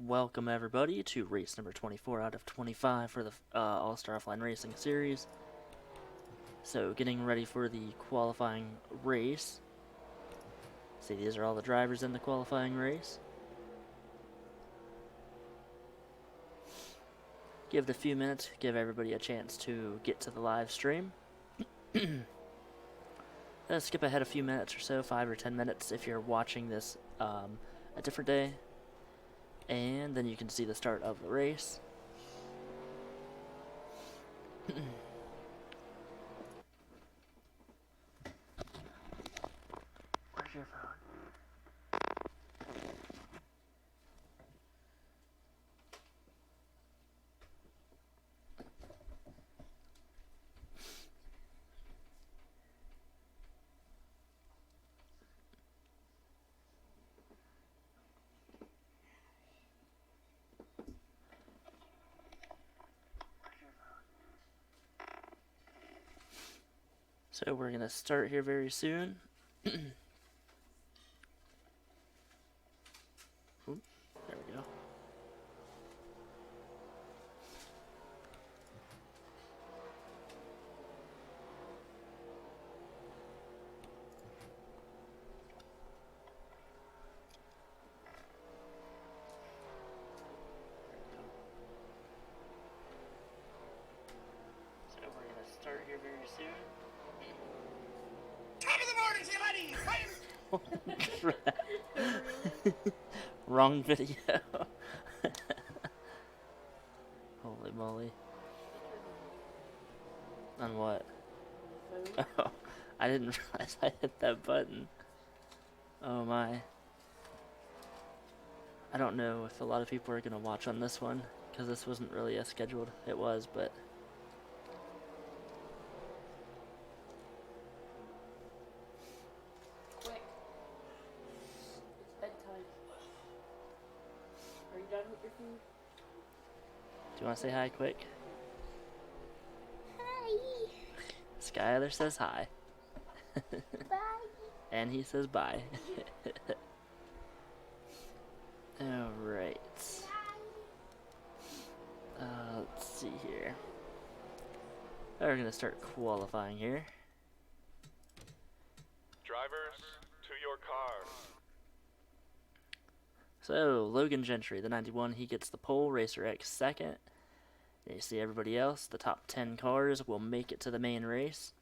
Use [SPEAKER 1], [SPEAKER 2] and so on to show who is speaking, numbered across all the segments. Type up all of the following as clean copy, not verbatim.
[SPEAKER 1] Welcome everybody to race number 24 out of 25 for the All-Star Offline Racing Series. So getting ready for the qualifying race. See, these are all the drivers in the qualifying race. Give it a few minutes, give everybody a chance to get to the live stream. Skip ahead a few minutes or so, 5 or 10 minutes if you're watching this a different day. And then you can see the start of the race. Where's your phone? So we're going to start here very soon. Oop, there we go. So we're going to start here very soon.
[SPEAKER 2] Top of the morning, see you, ladies!
[SPEAKER 1] Wrong video. Holy moly. On what? Oh, I didn't realize I hit that button. Oh my. I don't know if a lot of people are going to watch on this one, because this wasn't really as scheduled. It was, but...
[SPEAKER 3] Quick. It's bedtime. Are you done with your food?
[SPEAKER 1] Do you want to say hi quick?
[SPEAKER 3] Hi.
[SPEAKER 1] Skylar says hi.
[SPEAKER 3] Bye.
[SPEAKER 1] And he says bye. Alright. Let's see here. We're going to start qualifying here.
[SPEAKER 2] Drivers, to your cars.
[SPEAKER 1] So, Logan Gentry, the 91, he gets the pole. Racer X second. And you see everybody else. The top 10 cars will make it to the main race.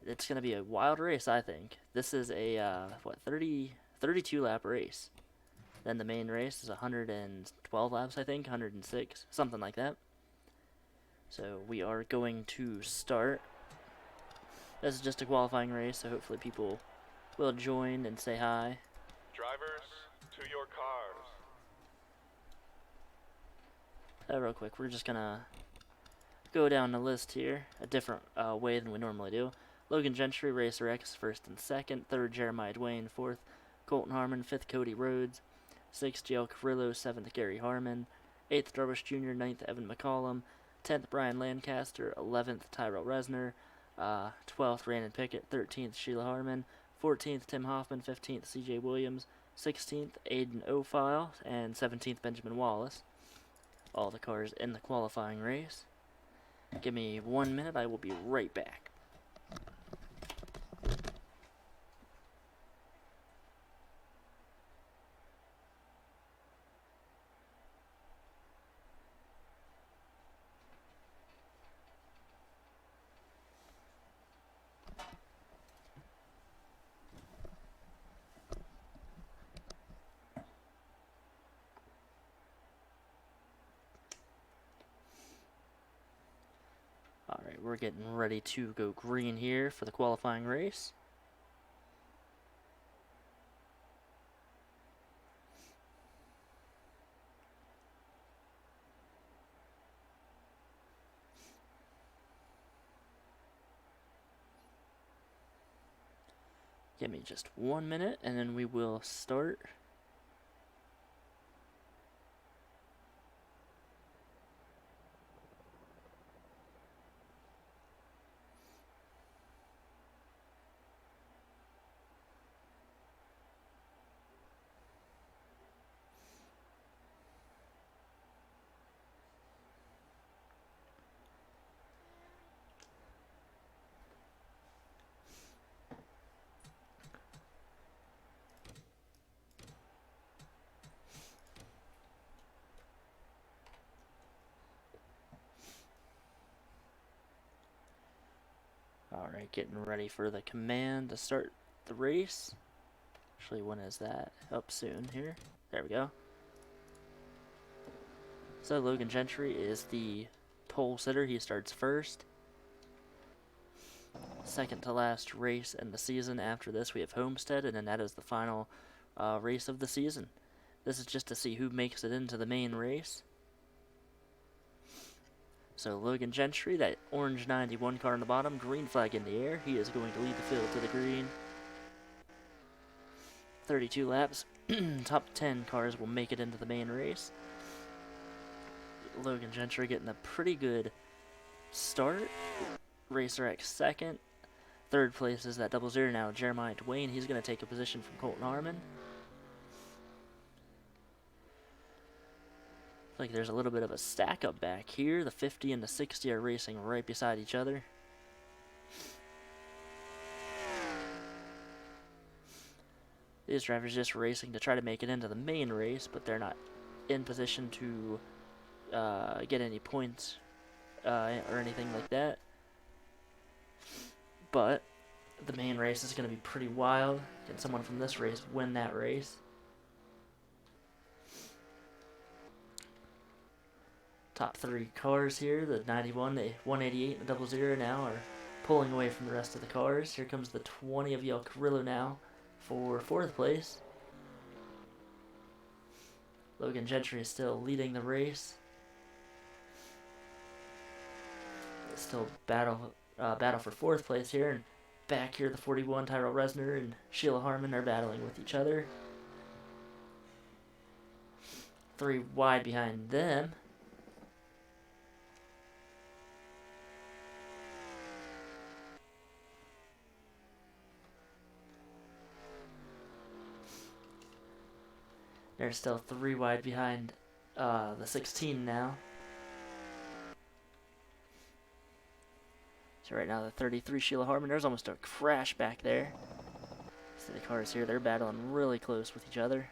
[SPEAKER 1] It's going to be a wild race, I think. This is a, 32 lap race. Then the main race is 112 laps, I think, 106, something like that. So we are going to start. This is just a qualifying race, so hopefully people will join and say hi.
[SPEAKER 2] Drivers, to your cars.
[SPEAKER 1] Real quick, we're just going to go down the list here a different way than we normally do. Logan Gentry, Racer X, first and second. Third, Jeremiah Dwayne, fourth. Colton Harmon, fifth, Cody Rhodes. 6th, Jael Carrillo, 7th, Gary Harmon, 8th, Darvish Jr., 9th, Evan McCollum, 10th, Brian Lancaster, 11th, Tyrell Resner, 12th, Brandon Pickett, 13th, Sheila Harmon, 14th, Tim Hoffman, 15th, CJ Williams, 16th, Aiden O'File, and 17th, Benjamin Wallace. All the cars in the qualifying race. Give me 1 minute, I will be right back. Alright, we're getting ready to go green here for the qualifying race. Give me just 1 minute and then we will start. Alright, getting ready for the command to start the race. Actually, when is that? Up soon here. There we go. So Logan Gentry is the pole sitter. He starts first. Second to last race in the season. After this, we have Homestead, and then that is the final race of the season. This is just to see who makes it into the main race. So Logan Gentry, that orange 91 car on the bottom, green flag in the air. He is going to lead the field to the green. 32 laps. Top 10 cars will make it into the main race. Logan Gentry getting a pretty good start. Racer X second. Third place is that 00 now, Jeremiah Dwayne. He's going to take a position from Colton Harmon. Like there's a little bit of a stack up back here. The 50 and the 60 are racing right beside each other. These drivers just racing to try to make it into the main race, but they're not in position to get any points or anything like that. But the main race is going to be pretty wild. Can someone from this race win that race? Top 3 cars here, the 91, the 188, and the 00 now are pulling away from the rest of the cars. Here comes the 20 of El Carrillo now for 4th place. Logan Gentry is still leading the race. Still battle for 4th place here, and back here the 41, Tyrell Resner and Sheila Harmon are battling with each other. 3 wide behind them. They're still 3 wide behind the 16 now. So right now the 33 Sheila Harmon, there's almost a crash back there. See the cars here, they're battling really close with each other.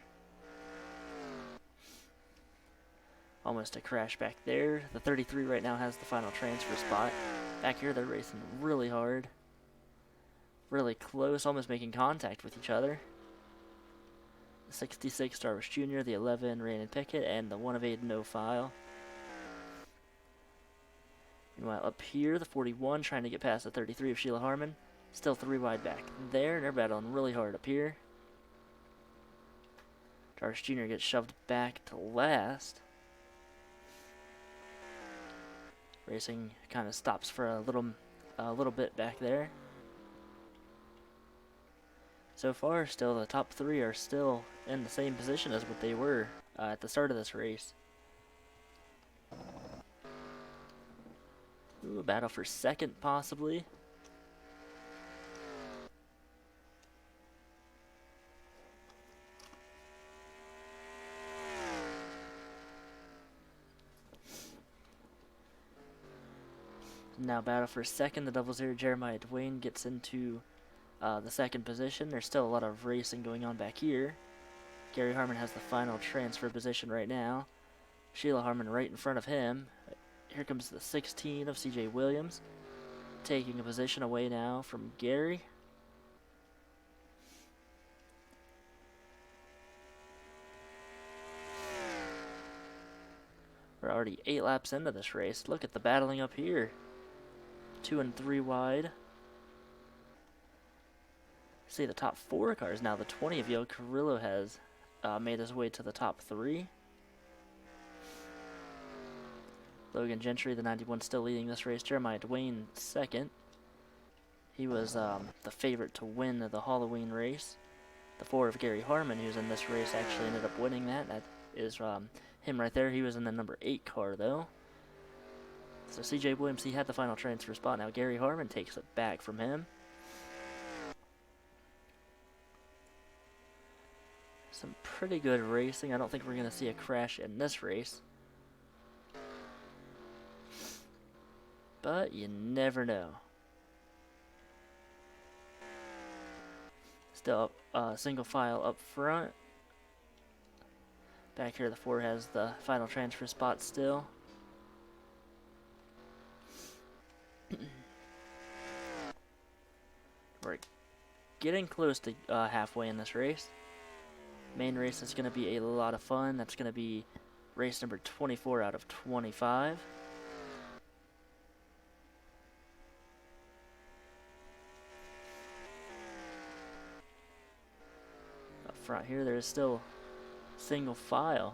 [SPEAKER 1] Almost a crash back there. The 33 right now has the final transfer spot. Back here they're racing really hard. Really close, almost making contact with each other. 66 Starbucks Jr., the 11 Randon Pickett, and the 1 of Aiden O'File. Meanwhile, up here, the 41 trying to get past the 33 of Sheila Harmon. Still 3 wide back there, and they're battling really hard up here. Starbucks Jr. gets shoved back to last. Racing kind of stops for a little bit back there. So far, still the top 3 are still in the same position as what they were at the start of this race. Ooh, a battle for second, possibly. Now battle for second, the 00 Jeremiah Dwayne gets into the second position. There's still a lot of racing going on back here. Gary Harmon has the final transfer position right now. Sheila Harmon right in front of him. Here comes the 16 of CJ Williams, taking a position away now from Gary. We're already 8 laps into this race. Look at the battling up here. 2 and 3 wide. See the top 4 cars now. The 20 of Yo Carrillo has made his way to the top 3. Logan Gentry, the 91, still leading this race. Jeremiah Dwayne, second. He was the favorite to win the Halloween race. The 4 of Gary Harmon, who's in this race, actually ended up winning that. That is him right there. He was in the number 8 car, though. So CJ Williams, he had the final transfer spot. Now Gary Harmon takes it back from him. Some pretty good racing. I don't think we're going to see a crash in this race. But you never know. Still single file up front. Back here the 4 has the final transfer spot still. We're getting close to halfway in this race. Main race is going to be a lot of fun. That's going to be race number 24 out of 25. Up front here, there is still single file.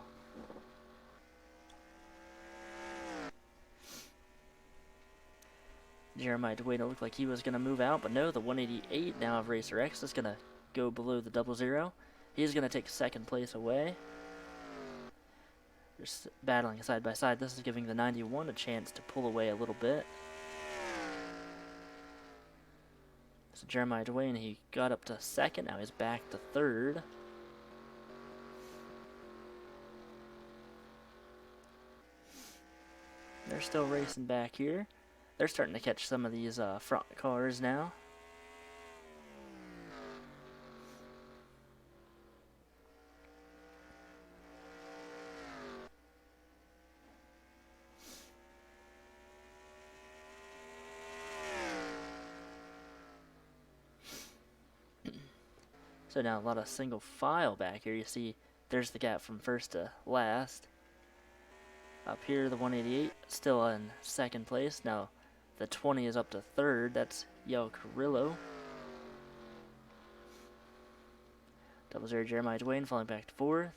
[SPEAKER 1] Jeremiah Dwayne looked like he was going to move out, but no, the 188 now of Racer X is going to go below the 00. He's going to take second place away. They're battling side by side. This is giving the 91 a chance to pull away a little bit. So Jeremiah Dwayne, he got up to second. Now he's back to third. They're still racing back here. They're starting to catch some of these front cars now. So now a lot of single file back here. You see there's the gap from first to last. Up here, the 188 still in second place. Now the 20 is up to third. That's Yel Carrillo. 00 Jeremiah Dwayne falling back to fourth.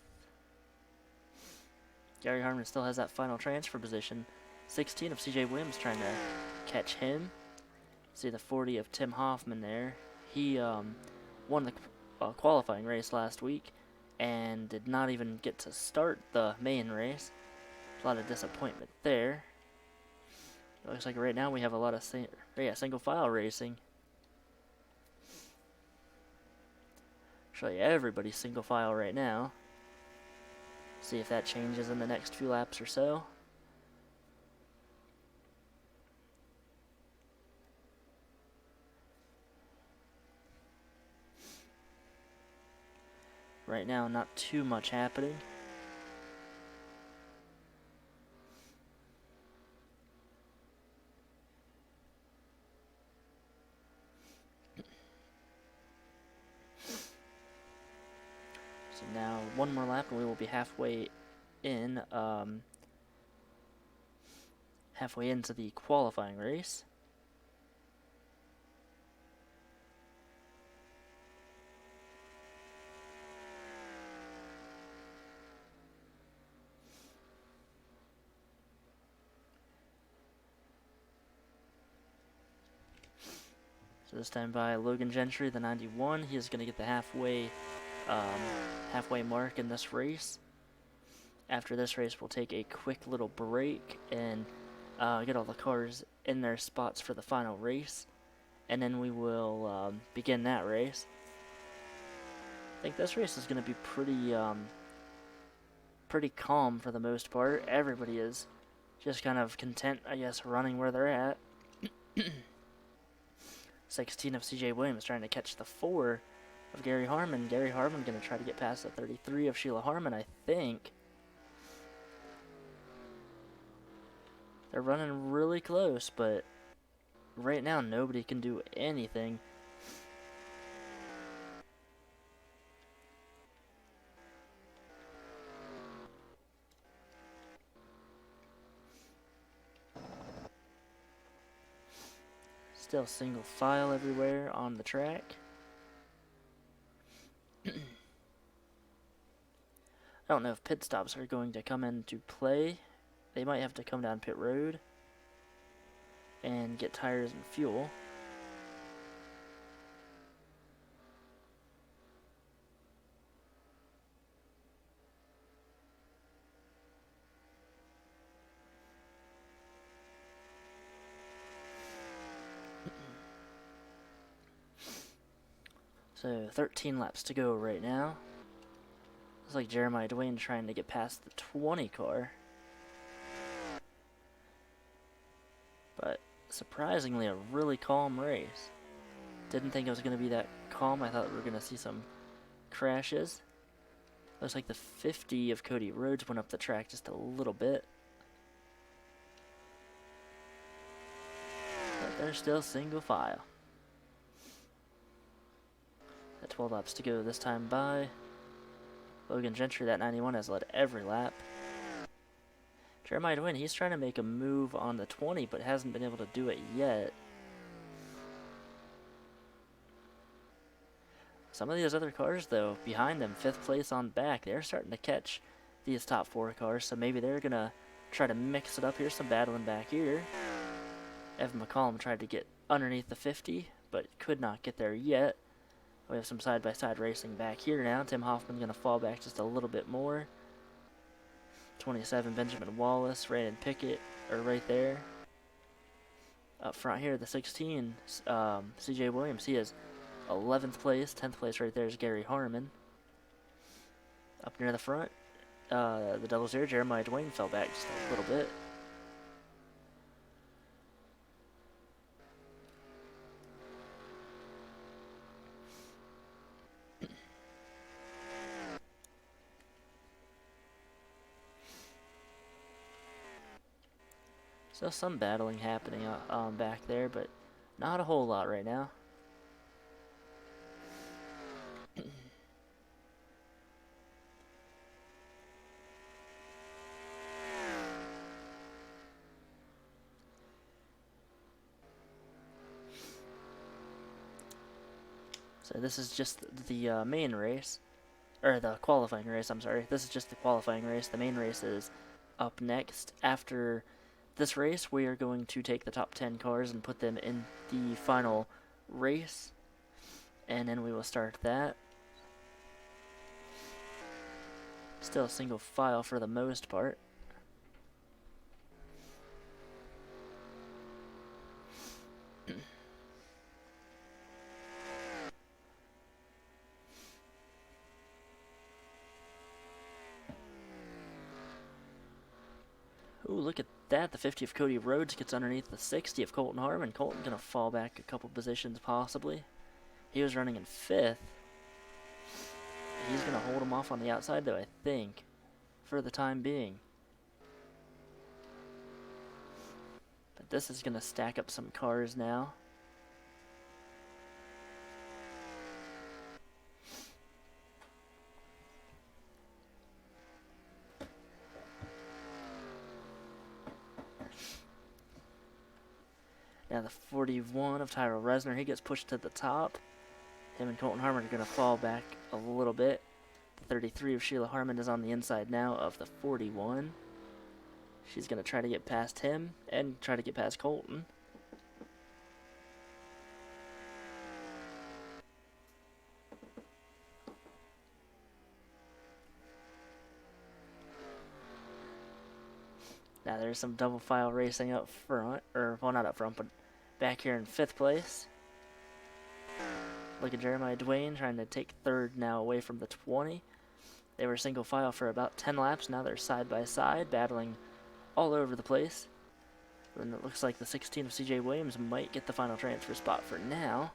[SPEAKER 1] Gary Harmon still has that final transfer position. 16 of CJ Williams trying to catch him. See the 40 of Tim Hoffman there. He won the qualifying race last week and did not even get to start the main race. A lot of disappointment there. It looks like right now we have a lot of single file racing. Show you everybody's single file right now. See if that changes in the next few laps or so. Right now, not too much happening. So now one more lap and we will be halfway in, halfway into the qualifying race. So this time by Logan Gentry, the 91. He is going to get the halfway mark in this race. After this race, we'll take a quick little break and get all the cars in their spots for the final race. And then we will begin that race. I think this race is going to be pretty calm for the most part. Everybody is just kind of content, I guess, running where they're at. 16 of CJ Williams trying to catch the 4 of Gary Harmon. Gary Harmon going to try to get past the 33 of Sheila Harmon, I think. They're running really close, but right now nobody can do anything. Still single file everywhere on the track. I don't know if pit stops are going to come into play. They might have to come down pit road and get tires and fuel. So 13 laps to go right now. Looks like Jeremiah Dwayne trying to get past the 20 car. But surprisingly a really calm race. Didn't think it was going to be that calm. I thought we were going to see some crashes. Looks like the 50 of Cody Rhodes went up the track just a little bit. But they're still single file. At 12 laps to go this time by. Logan Gentry, that 91, has led every lap. Jeremiah Dwayne, he's trying to make a move on the 20, but hasn't been able to do it yet. Some of these other cars, though, behind them, 5th place on back, they're starting to catch these top 4 cars, so maybe they're going to try to mix it up here. Some battling back here. Evan McCollum tried to get underneath the 50, but could not get there yet. We have some side-by-side racing back here now. Tim Hoffman's going to fall back just a little bit more. 27, Benjamin Wallace, Brandon Pickett are right there. Up front here, the 16, CJ Williams, he is 11th place. 10th place right there is Gary Harmon. Up near the front, the double zero, Jeremiah Dwayne fell back just a little bit. So some battling happening back there, but not a whole lot right now. So this is just the main race, or the qualifying race, I'm sorry. This is just the qualifying race. The main race is up next. After this race, we are going to take the top 10 cars and put them in the final race, and then we will start that. Still single file for the most part. Ooh, look at that. The 50 of Cody Rhodes gets underneath the 60 of Colton Harmon. Colton going to fall back a couple positions possibly. He was running in 5th. He's going to hold him off on the outside though, I think, for the time being. But this is going to stack up some cars now. Now the 41 of Tyrell Resner, he gets pushed to the top. Him and Colton Harmon are going to fall back a little bit. The 33 of Sheila Harmon is on the inside now of the 41. She's going to try to get past him and try to get past Colton. Now there's some double file racing up front, or well, not up front, but back here in 5th place. Look at Jeremiah Dwayne trying to take 3rd now away from the 20. They were single file for about 10 laps. Now they're side by side, battling all over the place. And it looks like the 16 of CJ Williams might get the final transfer spot for now.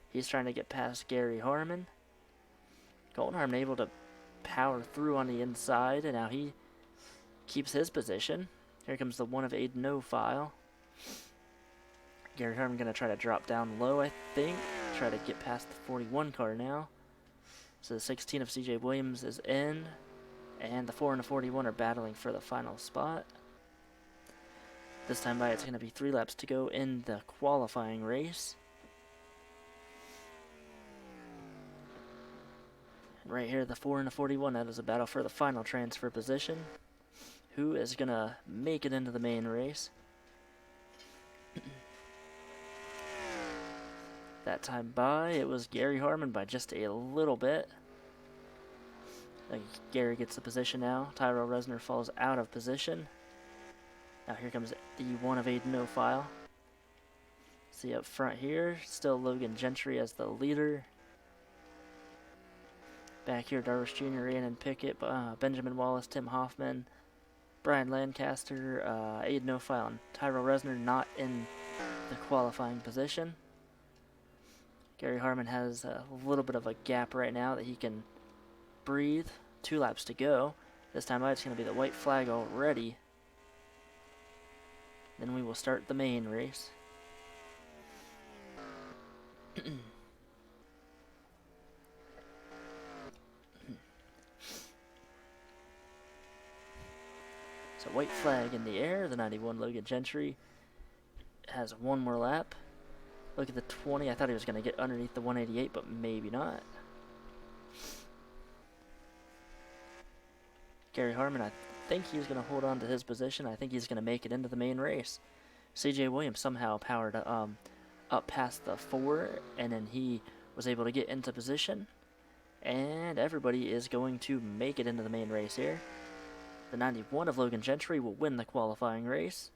[SPEAKER 1] He's trying to get past Gary Harmon. Colton Harmon able to power through on the inside, and now he keeps his position. Here comes the 1 of Aiden O'File. Gary Harmon going to try to drop down low, I think. Try to get past the 41 car now. So the 16 of CJ Williams is in. And the 4 and the 41 are battling for the final spot. This time by, it's going to be 3 laps to go in the qualifying race. And right here, the 4 and the 41, that is a battle for the final transfer position. Who is going to make it into the main race? That time by, it was Gary Harmon by just a little bit. Gary gets the position now. Tyrell Resner falls out of position. Now here comes the 1 of Aiden O'File. See up front here, still Logan Gentry as the leader. Back here, Darvish Jr., Rhiannon Pickett, Benjamin Wallace, Tim Hoffman, Brian Lancaster, Aiden O'File, and Tyrell Resner not in the qualifying position. Gary Harmon has a little bit of a gap right now that he can breathe. 2 laps to go. This time out, it's going to be the white flag already. Then we will start the main race. So white flag in the air. The 91 Logan Gentry has one more lap. Look at the 20. I thought he was going to get underneath the 188, but maybe not. Gary Harmon, I think he's going to hold on to his position. I think he's going to make it into the main race. CJ Williams somehow powered up past the 4, and then he was able to get into position. And everybody is going to make it into the main race here. The 91 of Logan Gentry will win the qualifying race.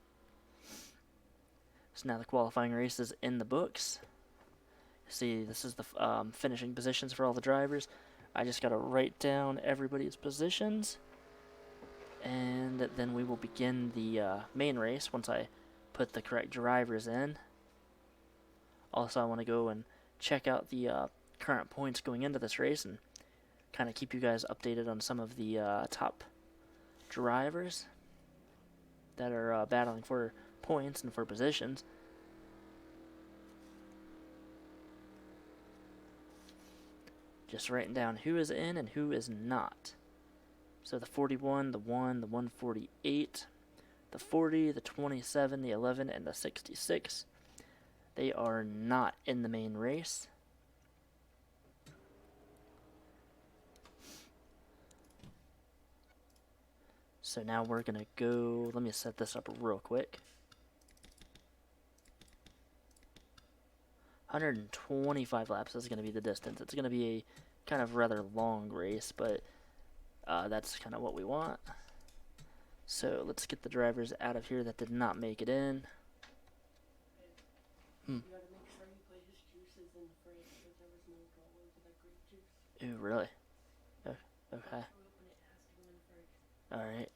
[SPEAKER 1] So now the qualifying race is in the books. See, this is the finishing positions for all the drivers. I just got to write down everybody's positions. And then we will begin the main race once I put the correct drivers in. Also, I want to go and check out the current points going into this race and kind of keep you guys updated on some of the top drivers that are battling for points and for positions. Just writing down who is in and who is not. So the 41, the 1, the 148, the 40, the 27, the 11, and the 66. They are not in the main race. So now we're going to go, let me set this up real quick. 125 laps is going to be the distance. It's going to be a kind of rather long race, but that's kind of what we want. So let's get the drivers out of here that did not make it in.
[SPEAKER 3] You gotta make sure you put his juices in the fridge because there was mold all over that grape juice.
[SPEAKER 1] Ooh, really? Okay.
[SPEAKER 3] Open it, has to go in the fridge.
[SPEAKER 1] Alright. Alright.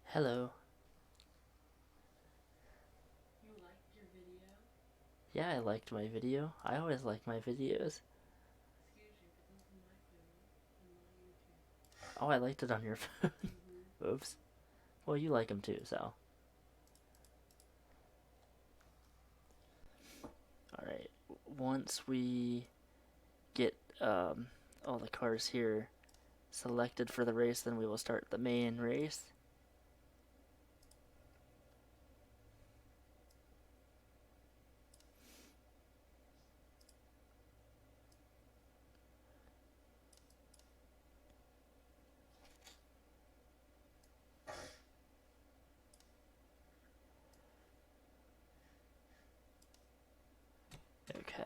[SPEAKER 1] Hello.
[SPEAKER 3] You liked your video?
[SPEAKER 1] Yeah, I liked my video. I always like my videos.
[SPEAKER 3] Excuse you, but those are my phone and my YouTube.
[SPEAKER 1] Oh, I liked it on your phone. Oops. Well, you like them too, so. Alright. Once we get all the cars here selected for the race, then we will start the main race. Okay.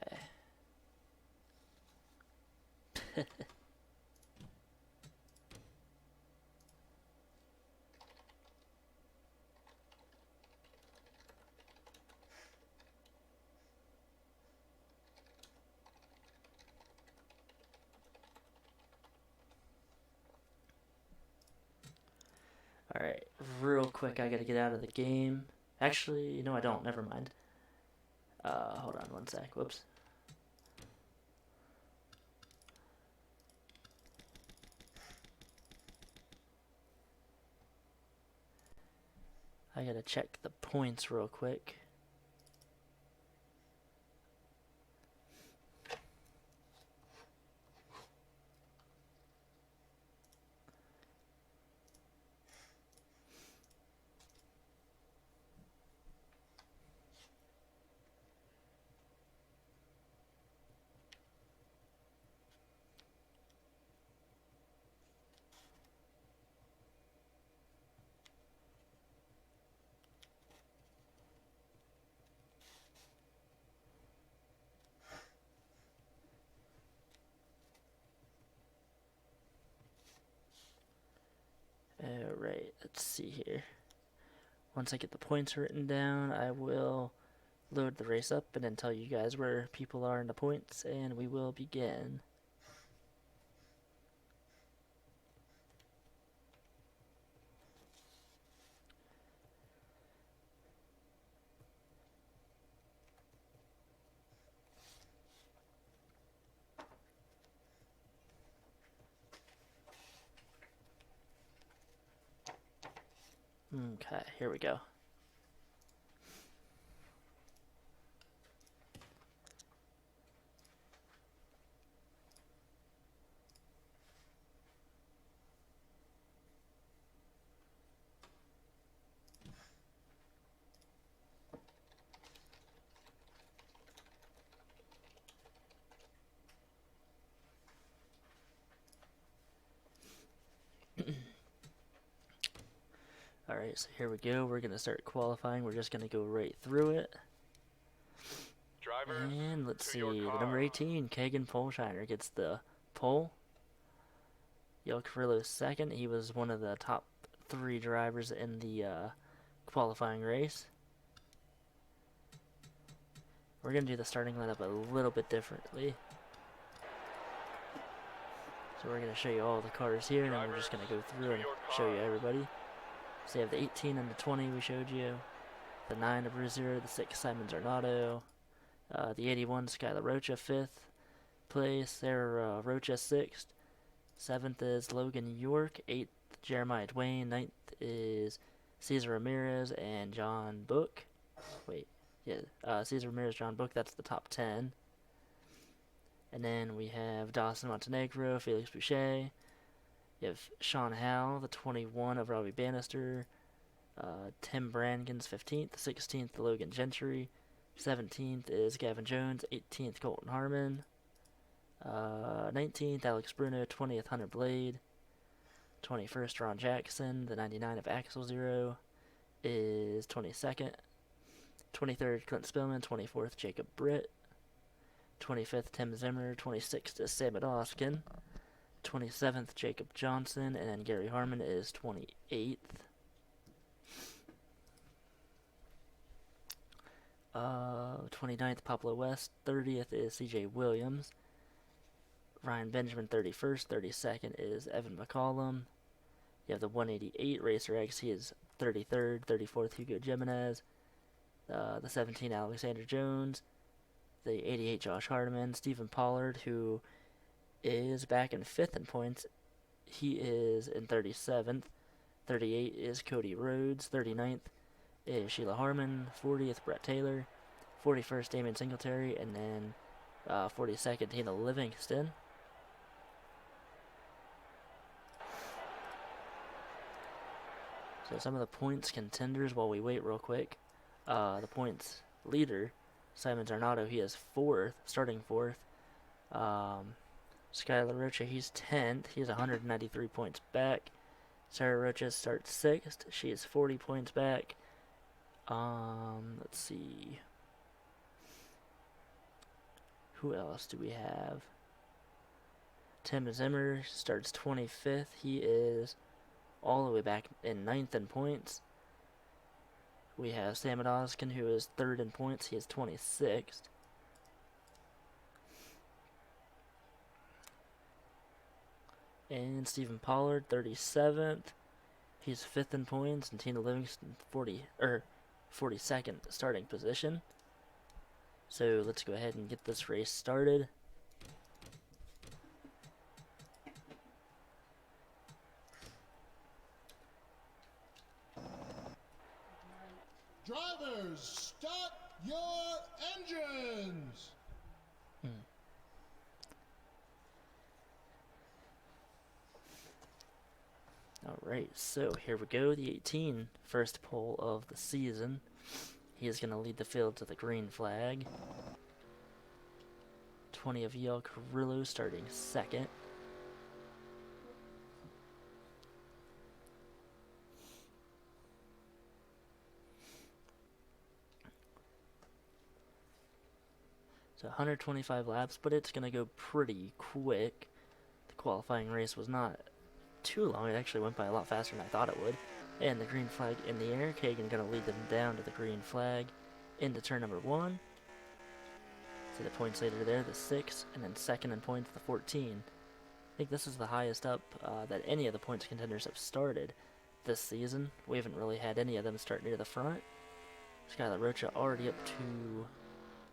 [SPEAKER 1] Alright, real quick, I gotta get out of the game. Actually, no, I don't. Never mind. Hold on one sec. Whoops. I gotta check the points real quick. Alright, let's see here. Once I get the points written down, I will load the race up and then tell you guys where people are in the points, and we will begin. Okay, here we go. Alright, so here we go. We're going to start qualifying. We're just going to go right through it.
[SPEAKER 4] Drivers,
[SPEAKER 1] And let's
[SPEAKER 4] to
[SPEAKER 1] see,
[SPEAKER 4] your
[SPEAKER 1] the
[SPEAKER 4] car.
[SPEAKER 1] number 18, Kagan Polshiner, gets the pole. Yale Carrillo's second. He was one of the top 3 drivers in the qualifying race. We're going to do the starting lineup a little bit differently. So we're going to show you all the cars here, and then we're just going to go through and show you everybody. So you have the 18 and the 20 we showed you, the 9 of Rizzer, the 6 Simon Zarnato, the 81 Skylar Rocha 5th place, Sarah Rocha 6th, 7th is Logan York, 8th Jeremiah Dwayne, 9th is Cesar Ramirez and John Book. Cesar Ramirez, John Book, that's the top 10. And then we have Dawson Montenegro, Felix Boucher. You have Sean Howell, the 21 of Robbie Bannister. Tim Brannigan's 15th. 16th, Logan Gentry. 17th is Gavin Jones. 18th, Colton Harmon. 19th, Alex Bruno. 20th, Hunter Blade. 21st, Ron Jackson. The 99 of Axel Zero is 22nd. 23rd, Clint Spillman. 24th, Jacob Britt. 25th, Tim Zimmer. 26th is Sam Oskin. 27th, Jacob Johnson, and then Gary Harmon is 28th. 29th, Pablo West. 30th is CJ Williams. Ryan Benjamin, 31st. 32nd is Evan McCollum. You have the 188 Racer X. He is 33rd. 34th, Hugo Jimenez. The 17, Alexander Jones. The 88, Josh Hardiman. Stephen Pollard, who is back in 5th in points. He is in 37th. 38 is Cody Rhodes. 39th is Sheila Harmon. 40th, Brett Taylor. 41st, Damon Singletary. And then 42nd, Tina Livingston. So some of the points contenders while we wait real quick. The points leader, Simon Zarnato, he is 4th, starting 4th. Skylar Rocha, he's 10th. He's 193 points back. Sarah Rocha starts 6th. She is 40 points back. Let's see. Who else do we have? Tim Zimmer starts 25th. He is all the way back in 9th in points. We have Sam Oskin, who is 3rd in points. He is 26th. And Stephen Pollard, 37th. He's 5th in points, and Tina Livingston, 42nd starting position. So let's go ahead and get this race started.
[SPEAKER 5] Drivers, start your engines!
[SPEAKER 1] Alright, so here we go. The 18, first pole of the season. He is going to lead the field to the green flag. 20 of Yale Carrillo starting 2nd. So 125 laps, but it's going to go pretty quick. The qualifying race was not too long. It actually went by a lot faster than I thought it would. And the green flag in the air. Kagan going to lead them down to the green flag. into turn number 1. See the points leader there, the 6, and then second in points, the 14. I think this is the highest up that any of the points contenders have started this season. We haven't really had any of them start near the front. Skylar Rocha already up to...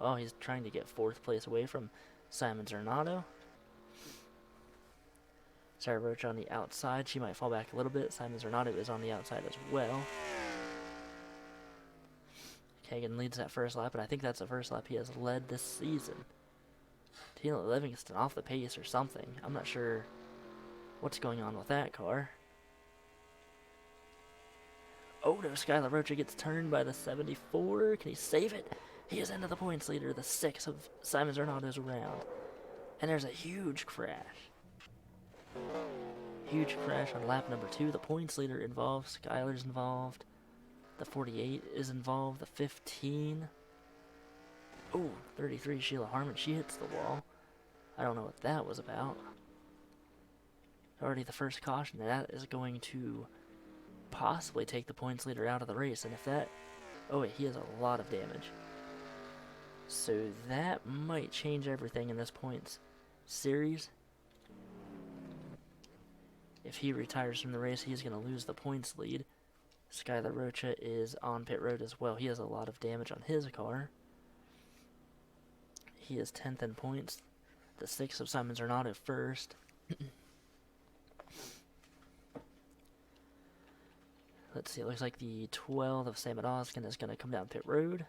[SPEAKER 1] Oh, he's trying to get 4th place away from Simon Zornato. Sarah Rocha on the outside. She might fall back a little bit. Simon Zornato is on the outside as well. Kagan leads that first lap, and I think that's the first lap he has led this season. Tina Livingston off the pace or something. I'm not sure what's going on with that car. Oh no, Skylar Rocha gets turned by the 74. Can he save it? He is into the points leader, the 6 of Simon Zornato's round. And there's a huge crash. Huge crash on lap number 2. The points leader involved. Skylar's involved. The 48 is involved. The 15. Oh, 33, Sheila Harmon. She hits the wall. I don't know what that was about. Already the first caution. That is going to possibly take the points leader out of the race. And if that... Oh wait, he has a lot of damage. So that might change everything in this points series. If he retires from the race, he's going to lose the points lead. Skylar Rocha is on pit road as well. He has a lot of damage on his car. He is 10th in points. The 6 of Simon Zornato first. Let's see, it looks like the 12 of Sam Oskin is going to come down pit road.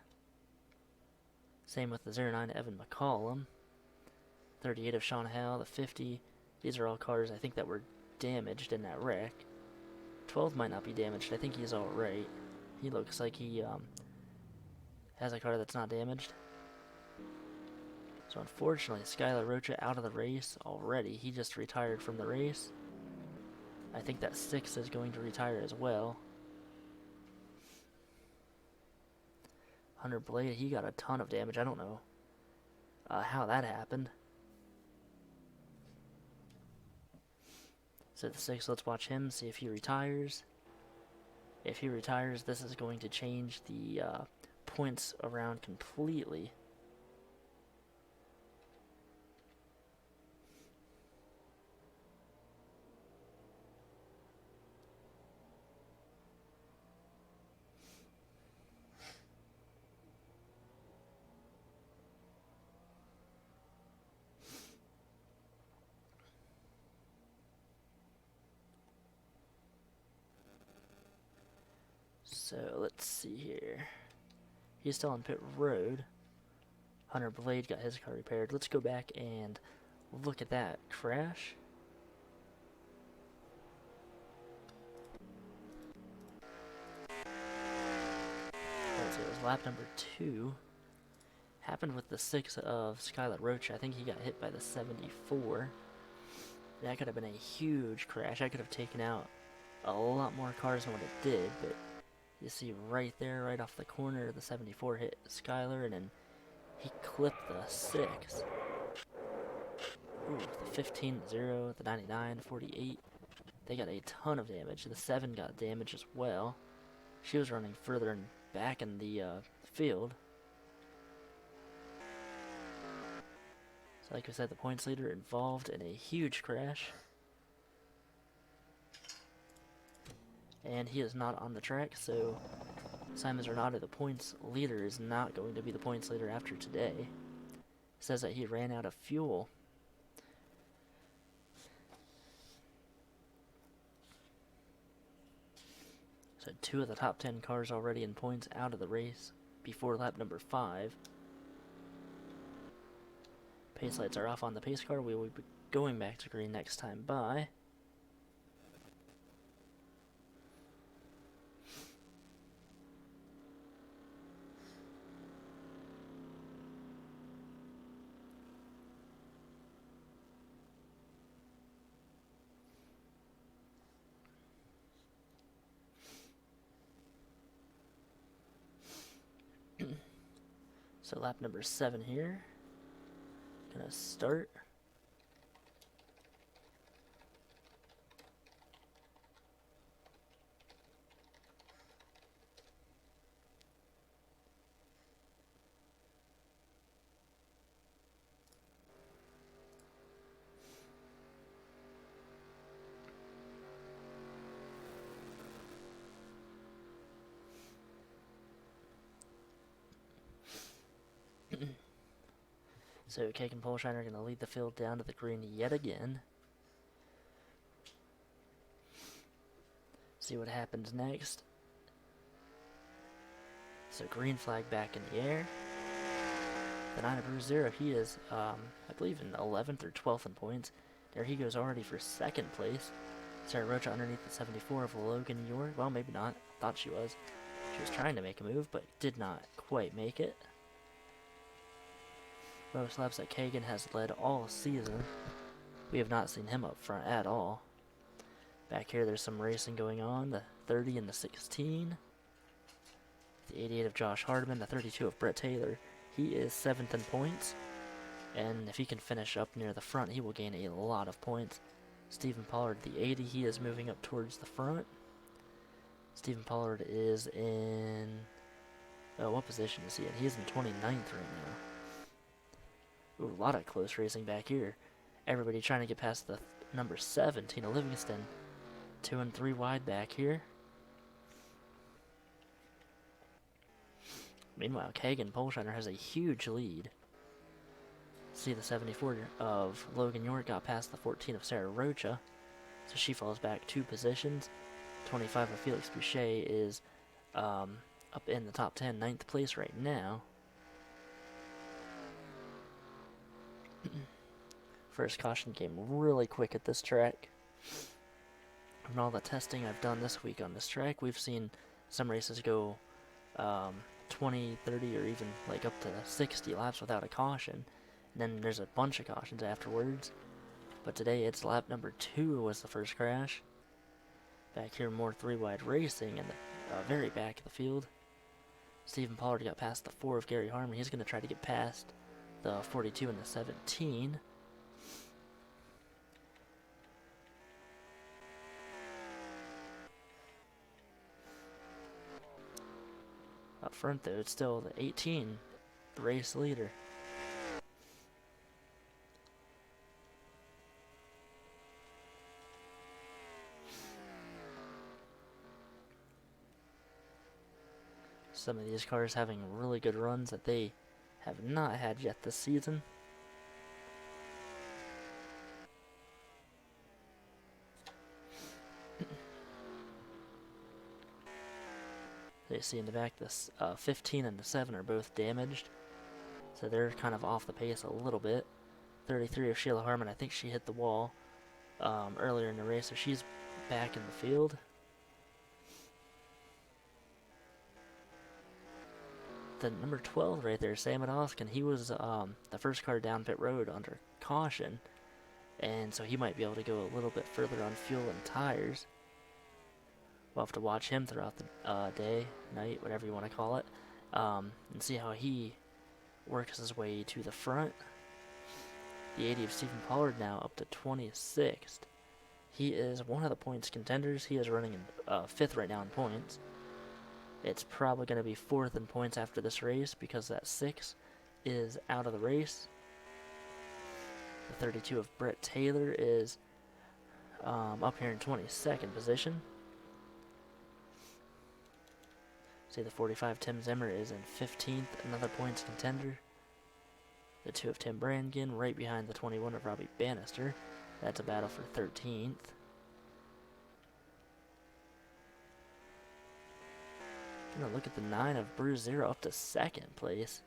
[SPEAKER 1] Same with the 09 Evan McCollum. 38 of Sean Howell, the 50. These are all cars I think that were damaged in that wreck. 12 might not be damaged. I think he's alright. He looks like he has a car that's not damaged. So unfortunately, Skylar Rocha out of the race already. He just retired from the race. I think that 6 is going to retire as well. Hunter Blade, he got a ton of damage. I don't know how that happened. So the 6, let's watch him, see if he retires. If he retires, this is going to change the points around completely. So let's see here. He's still on pit road. Hunter Blade got his car repaired. Let's go back and look at that crash. Let's see, it was lap number 2. Happened with the 6 of Skylar Rocha. I think he got hit by the 74. That could have been a huge crash. I could have taken out a lot more cars than what it did, but you see right there, right off the corner, the 74 hit Skylar, and then he clipped the 6. Ooh, the 15-0, the 99, 48. They got a ton of damage. The 7 got damage as well. She was running further and back in the field. So like I said, the points leader involved in a huge crash. And he is not on the track, so Simon Zornato, the points leader, is not going to be the points leader after today. Says that he ran out of fuel. So 2 of the top 10 cars already in points out of the race before lap number 5. Pace lights are off on the pace car. We will be going back to green next time by. So lap number 7 here. Gonna start. So Cake and Poleshine are going to lead the field down to the green yet again. See what happens next. So green flag back in the air. The 9 of Bruce Zero, he is, I believe, in 11th or 12th in points. There he goes already for 2nd place. Sarah Rocha underneath the 74 of Logan York. Well, maybe not. Thought she was. She was trying to make a move, but did not quite make it. Most laps that Kagan has led all season. We have not seen him up front at all. Back here, there's some racing going on. The 30 and the 16. The 88 of Josh Hardiman. The 32 of Brett Taylor. He is 7th in points. And if he can finish up near the front, he will gain a lot of points. Stephen Pollard, the 80, he is moving up towards the front. Stephen Pollard is in... Oh, what position is he in? He is in 29th right now. Ooh, a lot of close racing back here. Everybody trying to get past the number 7, Tina Livingston. 2 and 3 wide back here. Meanwhile, Kagan Polshiner has a huge lead. See, the 74 of Logan York got past the 14 of Sarah Rocha, so she falls back 2 positions. 25 of Felix Boucher is up in the top 10, 9th place right now. First caution came really quick at this track. From all the testing I've done this week on this track, we've seen some races go 20, 30, or even like up to 60 laps without a caution. And then there's a bunch of cautions afterwards. But today it's lap number 2 was the first crash. Back here, more 3-wide racing in the very back of the field. Stephen Pollard got past the 4 of Gary Harmon. He's going to try to get past the 42 and the 17. Up front, though, it's still the 18, the race leader. Some of these cars having really good runs that they have not had yet this season. They see in the back, this 15 and the 7 are both damaged, so they're kind of off the pace a little bit. 33 of Sheila Harmon, I think she hit the wall earlier in the race, so she's back in the field. The number 12 right there, Sam Oskin, he was the first car down pit road under caution, and so he might be able to go a little bit further on fuel and tires. We'll have to watch him throughout the day, night, whatever you want to call it, and see how he works his way to the front. The 80 of Stephen Pollard now up to 26th. He is one of the points contenders. He is running in 5th right now in points. It's probably going to be 4th in points after this race because that 6 is out of the race. The 32 of Brett Taylor is up here in 22nd position. See, the 45 Tim Zimmer is in 15th, another points contender. The 2 of Tim Brannigan right behind the 21 of Robbie Bannister. That's a battle for 13th. Gonna look at the 9 of Bruce Zero up to 2nd place.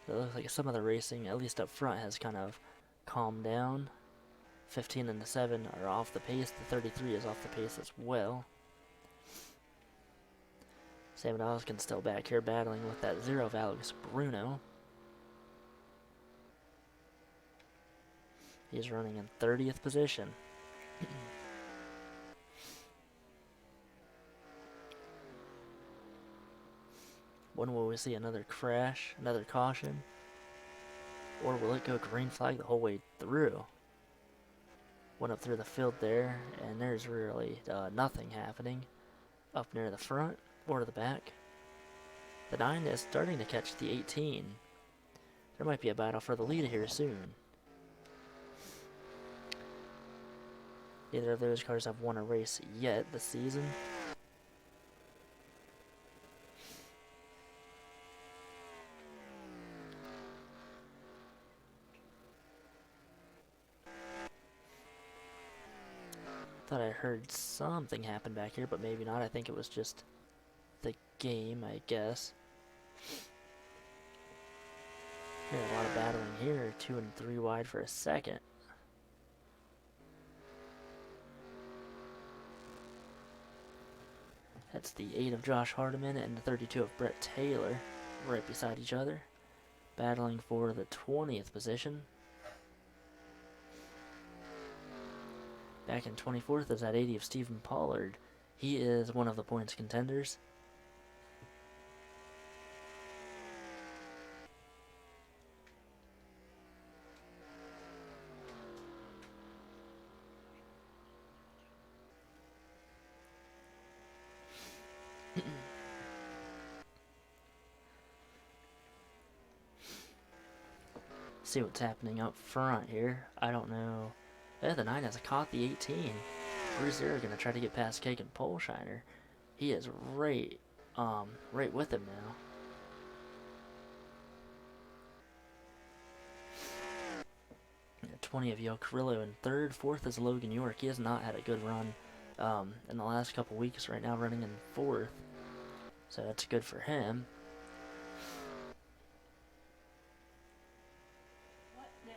[SPEAKER 1] So it looks like some of the racing, at least up front, has kind of calmed down. 15 and the 7 are off the pace. The 33 is off the pace as well. Sam Oskin still back here battling with that 0 of Alex Bruno. He's running in 30th position. When will we see another crash, another caution? Or will it go green flag the whole way through? Went up through the field there, and there's really nothing happening up near the front or the back. The 9 is starting to catch the 18. There might be a battle for the lead here soon. Neither of those cars have won a race yet this season. Thought I heard something happen back here, but maybe not. I think it was just the game, I guess. Hear a lot of battling here. 2 and 3 wide for a second. That's the 8 of Josh Hardiman and the 32 of Brett Taylor right beside each other, battling for the 20th position. Back in 24th is that 80 of Stephen Pollard. He is one of the points contenders. See what's happening up front here. I don't know. The 9 has caught the 18. Where's Zero gonna try to get past Cake and Poleshiner? He is right with him now. Yeah, 20 of Yo Carrillo in third. Fourth is Logan York. He has not had a good run in the last couple weeks. Right now, running in fourth, so that's good for him.
[SPEAKER 3] What now?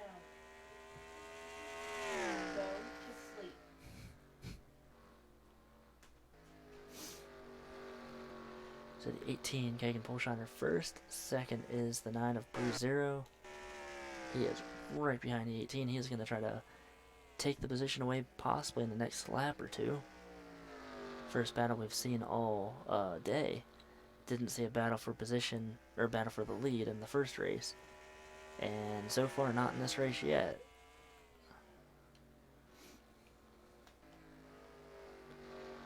[SPEAKER 3] Go to sleep.
[SPEAKER 1] So the 18, Kagan Poleshiner first. Second is the 9 of Blue Zero. He is right behind the 18. He is going to try to take the position away possibly in the next lap or two. First battle we've seen all day. Didn't see a battle for position or battle for the lead in the first race. And so far not in this race yet.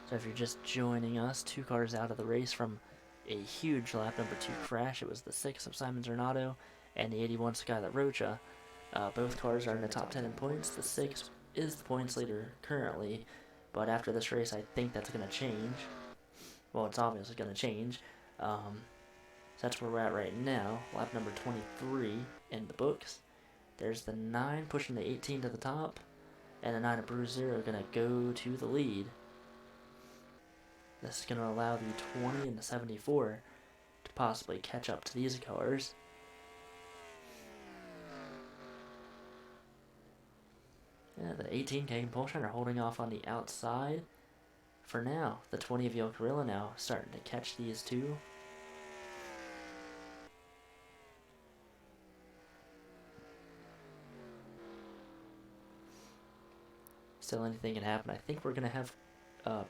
[SPEAKER 1] So if you're just joining us, 2 cars out of the race from a huge lap number 2 crash. It was the 6 of Simon Zornato and the 81 Skylar Rocha. Both cars are in the top 10 in points. The 6 is the points leader currently, but after this race I think that's going to change. Well, it's obviously going to change. So that's where we're at right now. Lap number 23 in the books. There's the 9 pushing the 18 to the top, and the 9 of Bruce Zero going to go to the lead. This is going to allow the 20 and the 74 to possibly catch up to these cars. Yeah, the 18 Kagan Poleshiner are holding off on the outside for now. The 20 of Yo Carrillo now starting to catch these two. Still anything can happen. I think we're going to have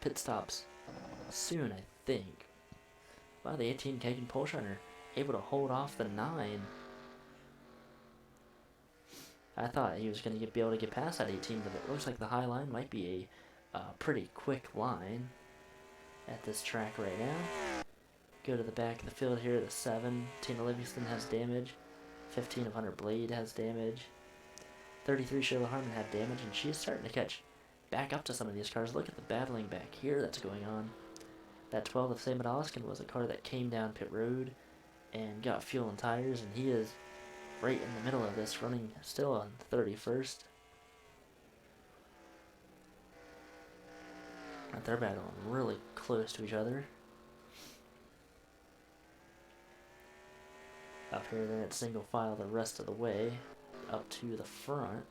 [SPEAKER 1] pit stops soon, I think. Wow, the 18 Kagan Poleshiner able to hold off the 9. I thought he was going to be able to get past that 18, but it looks like the high line might be a pretty quick line at this track right now. Go to the back of the field here. The 7, Tina Livingston has damage. 15 of Hunter Blade has damage. 33 Sheila Harmon had damage, and she's starting to catch back up to some of these cars. Look at the battling back here that's going on. That 12 of Sam Oskin was a car that came down pit road and got fuel and tires, and he is right in the middle of this, running still on 31st. But they're battling really close to each other. Up here, then it's single file the rest of the way up to the front.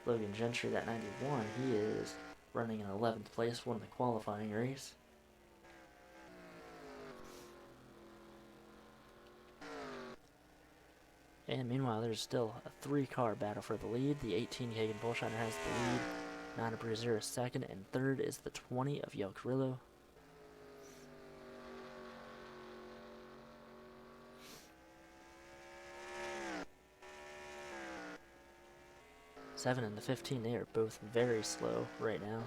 [SPEAKER 1] Logan Gentry, that 91, he is running in 11th place, won the qualifying race. And meanwhile, there's still a 3-car battle for the lead. The 18 Hagen Poleshiner has the lead. 9 of Brazier is second, and third is the 20 of Yo Carrillo. Seven and the 15, they are both very slow right now.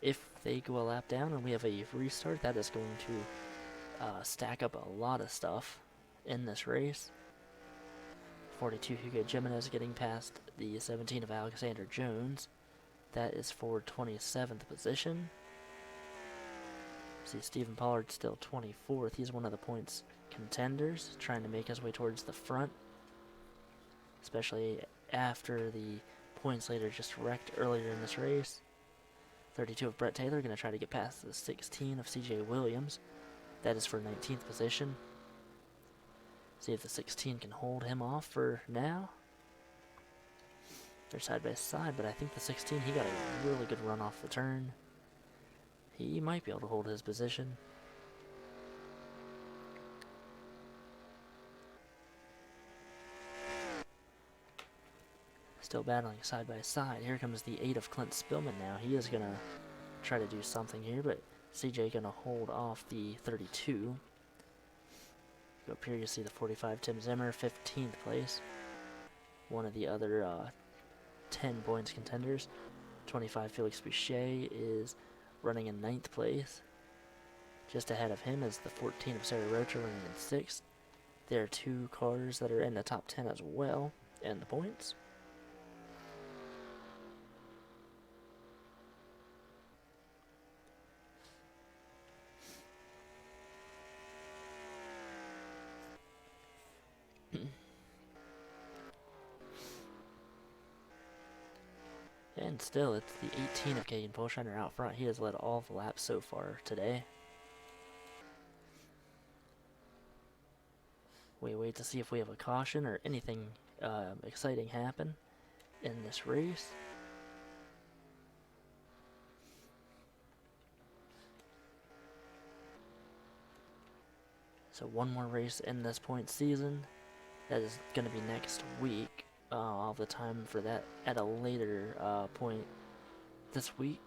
[SPEAKER 1] If they go a lap down and we have a restart, that is going to stack up a lot of stuff in this race. 42 Hugo Jimenez getting past the 17 of Alexander Jones. That is for 27th position. See, Stephen Pollard still 24th. He's one of the points contenders, trying to make his way towards the front, especially after the points leader just wrecked earlier in this race. 32 of Brett Taylor going to try to get past the 16 of CJ Williams. That is for 19th position. See if the 16 can hold him off for now. They're side by side, but I think the 16, he got a really good run off the turn. He might be able to hold his position. Still battling side by side. Here comes the 8 of Clint Spillman now. He is going to try to do something here, but CJ going to hold off the 32. Go up here, you see the 45 Tim Zimmer, 15th place. One of the other 10 points contenders. 25 Felix Boucher is running in 9th place. Just ahead of him is the 14 of Sarah Rocha running in 6th. There are 2 cars that are in the top 10 as well in the points. And still, it's the 18 of Kagan Polshiner out front. He has led all the laps so far today. We wait to see if we have a caution or anything exciting happen in this race. So one more race in this point season. That is going to be next week. I'll have the time for that at a later point this week.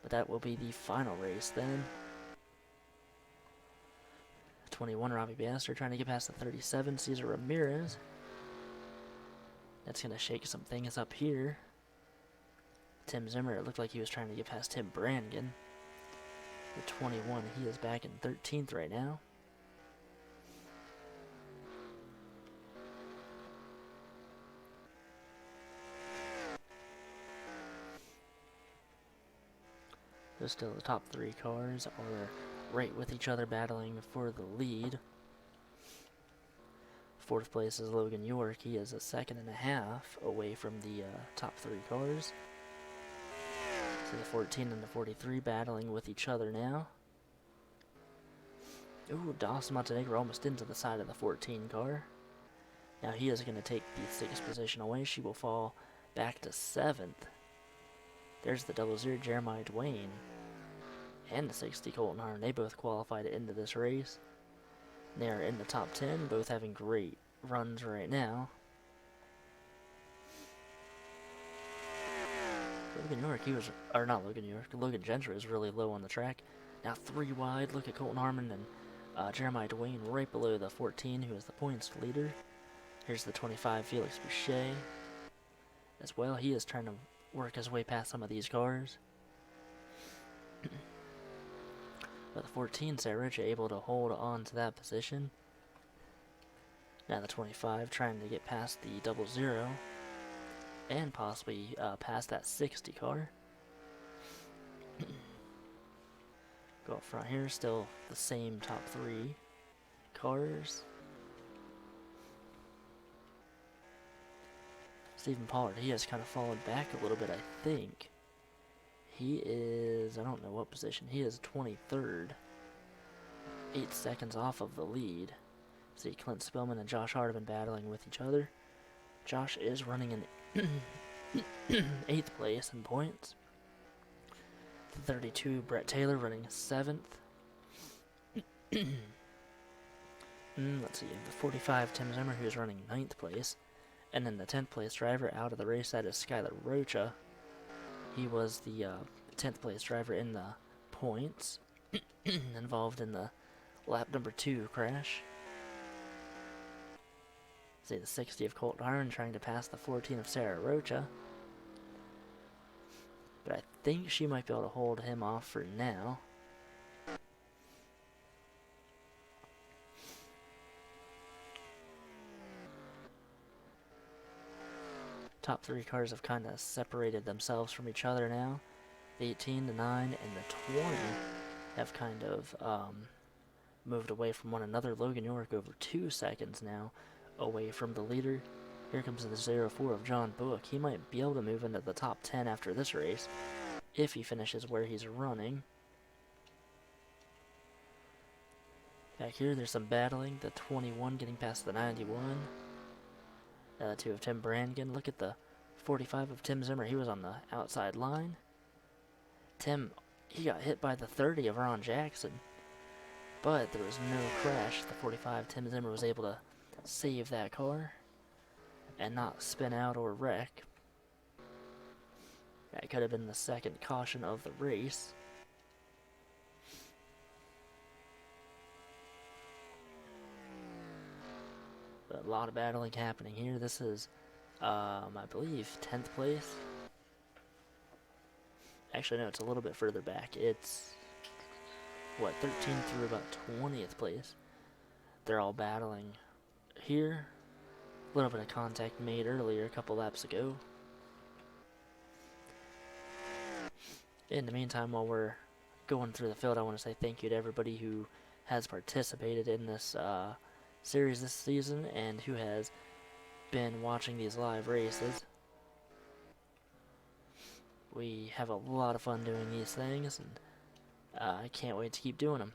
[SPEAKER 1] But that will be the final race then. 21 Robbie Bannister trying to get past the 37 Cesar Ramirez. That's going to shake some things up here. Tim Zimmer, it looked like he was trying to get past Tim Brannigan. The 21, he is back in 13th right now. So still the top 3 cars are right with each other battling for the lead. 4th place is Logan York. He is a 2.5 seconds away from the top 3 cars. So the 14 and the 43 battling with each other now. Ooh, Dawson Montenegro almost into the side of the 14 car. Now he is going to take the 6th position away. She will fall back to 7th. There's the 00 Jeremiah Dwayne and the 60 Colton Harn. They both qualified into this race. They are in the top 10, both having great runs right now. Logan York, Logan Gentry was really low on the track. Now 3 wide. Look at Colton Harmon and Jeremiah Dwayne right below the 14, who is the points leader. Here's the 25 Felix Boucher as well. He is trying to work his way past some of these cars. But the 14, Sarah Rocha, able to hold on to that position. Now the 25 trying to get past the 00 and possibly past that 60 car. Go up front here, still the same top 3 cars. Stephen Pollard, he has kind of fallen back a little bit, I think. He is, I don't know what position, he is 23rd. 8 seconds off of the lead. See, Clint Spillman and Josh Hardiman battling with each other. Josh is running in 8th place in points. The 32, Brett Taylor running 7th. Let's see, the 45, Tim Zimmer, who's running 9th place. And then the 10th place driver out of the race, that is Skylar Rocha. He was the 10th place driver in the points, involved in the lap number 2 crash. See the 60 of Colt Harron trying to pass the 14 of Sarah Rocha. But I think she might be able to hold him off for now. Top three cars have kind of separated themselves from each other now. The 18, the 9, and the 20 have kind of moved away from one another. Logan York over 2 seconds now away from the leader. Here comes the 04 of John Book. He might be able to move into the top 10 after this race if he finishes where he's running. Back here, there's some battling. The 21 getting past the 91. The 2 of Tim Brannigan. Look at the 45 of Tim Zimmer. He was on the outside line. Tim, he got hit by the 30 of Ron Jackson, but there was no crash. The 45 Tim Zimmer was able to save that car and not spin out or wreck. That could have been the second caution of the race. But a lot of battling happening here. This is, I believe, 10th place. Actually, no, it's a little bit further back. It's, what, 13th through about 20th place. They're all battling here. A little bit of contact made earlier, a couple laps ago. In the meantime, while we're going through the field, I want to say thank you to everybody who has participated in this series this season and who has been watching these live races. We have a lot of fun doing these things, and I can't wait to keep doing them.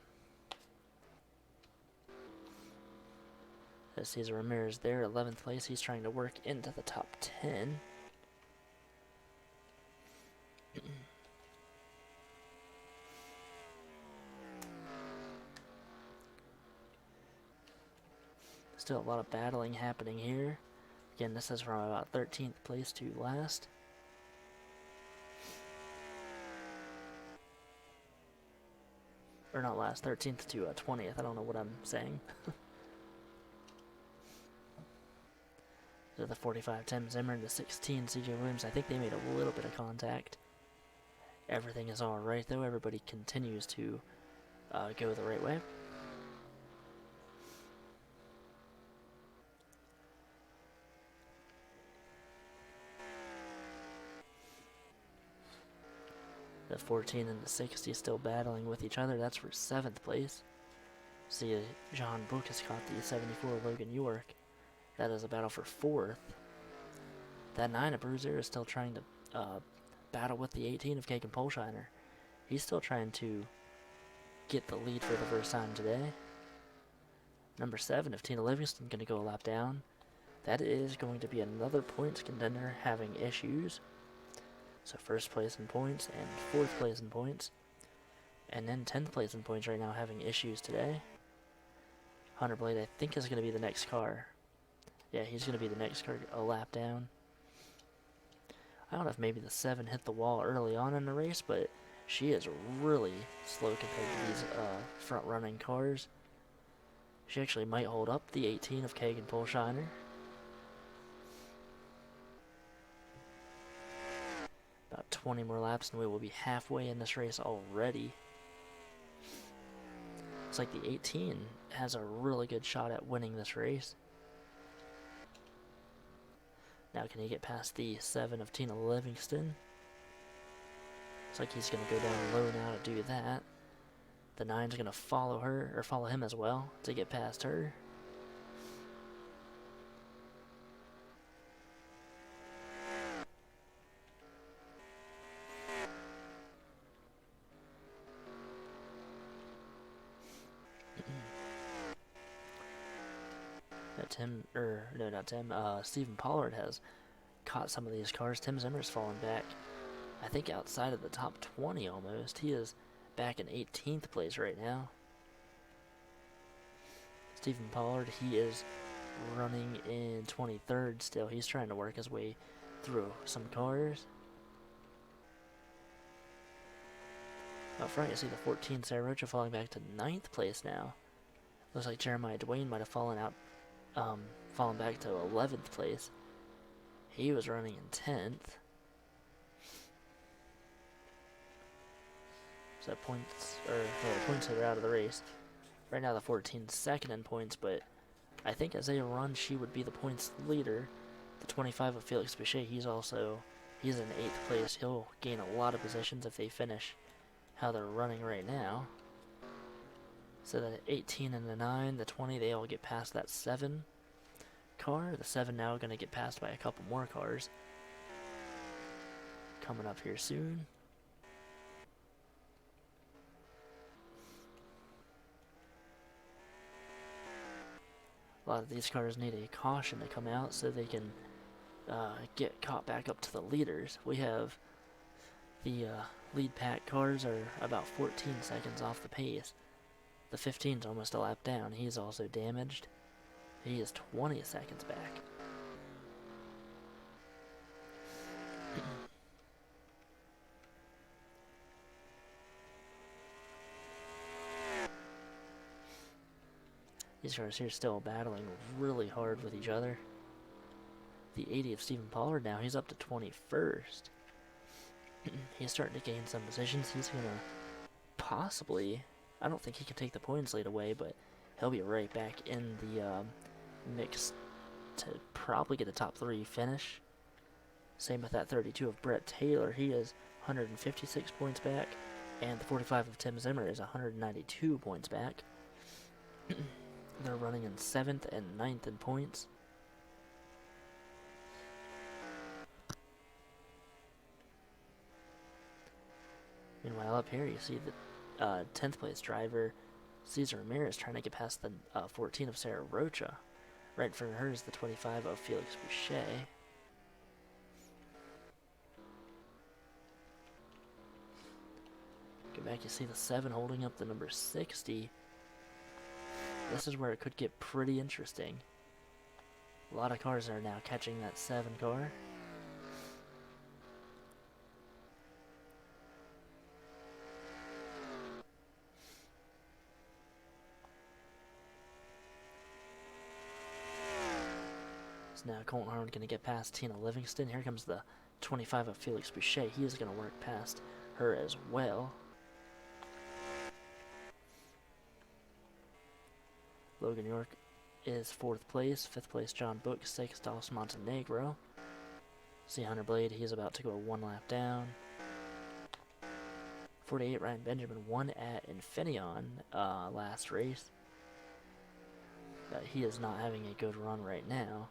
[SPEAKER 1] Cesar Ramirez there, 11th place. He's trying to work into the top 10. Still a lot of battling happening here. Again, this is from about 13th place to last. Or not last, 13th to 20th. I don't know what I'm saying. So the 45 Tim Zimmer and the 16 CJ Williams, I think they made a little bit of contact. Everything is alright though. Everybody continues to go the right way. The 14 and the 60 still battling with each other. That's for 7th place. See, John Book has caught the 74 Logan York. That is a battle for 4th. That 9 of Bruiser is still trying to battle with the 18 of Kagan Polshiner. He's still trying to get the lead for the first time today. Number 7 of Tina Livingston going to go a lap down. That is going to be another points contender having issues. So 1st place in points and 4th place in points. And then 10th place in points right now having issues today. Hunter Blade, I think, is going to be the next car. Yeah, he's going to be the next car a lap down. I don't know if maybe the 7 hit the wall early on in the race, but she is really slow compared to these front-running cars. She actually might hold up the 18 of Kagan Polshiner. About 20 more laps and we will be halfway in this race already. Looks like the 18 has a really good shot at winning this race. Now can he get past the 7 of Tina Livingston? Looks like he's going to go down low now to do that. The 9's going to follow her, or follow him as well, to get past her. Stephen Pollard has caught some of these cars. Tim Zimmer's fallen back, I think, outside of the top 20 almost. He is back in 18th place right now. Stephen Pollard, he is running in 23rd still. He's trying to work his way through some cars. Up front, you see the 14 Sarah Rocha falling back to 9th place now. Looks like Jeremiah Dwayne might have fallen back to 11th place. He was running in 10th. So points, the points that are out of the race. Right now the 14's second in points, but I think as they run, she would be the points leader. The 25 of Felix Boucher, he's in 8th place. He'll gain a lot of positions if they finish how they're running right now. So the 18 and the 9, the 20, they all get past that 7 car. The 7 now going to get passed by a couple more cars. Coming up here soon. A lot of these cars need a caution to come out so they can get caught back up to the leaders. We have the lead pack cars are about 14 seconds off the pace. The 15's almost a lap down. He's also damaged. He is 20 seconds back. These cars here still battling really hard with each other. The 80 of Stephen Pollard now, he's up to 21st. He's starting to gain some positions. He's going to possibly, I don't think he can take the points lead away, but he'll be right back in the mix to probably get a top 3 finish. Same with that 32 of Brett Taylor. He is 156 points back. And the 45 of Tim Zimmer is 192 points back. They're running in 7th and 9th in points. Meanwhile, up here you see the 10th place driver, Cesar Ramirez, trying to get past the 14 of Sarah Rocha. Right in front of her is the 25 of Felix Boucher. Go back, you see the 7 holding up the number 60. This is where it could get pretty interesting. A lot of cars are now catching that 7 car. So now Colton Harmon going to get past Tina Livingston. Here comes the 25 of Felix Boucher. He is going to work past her as well. Logan York is 4th place. 5th place John Book. 6th Dos Montenegro. See Hunter Blade, he's about to go 1 lap down. 48 Ryan Benjamin won at Infineon last race. But he is not having a good run right now.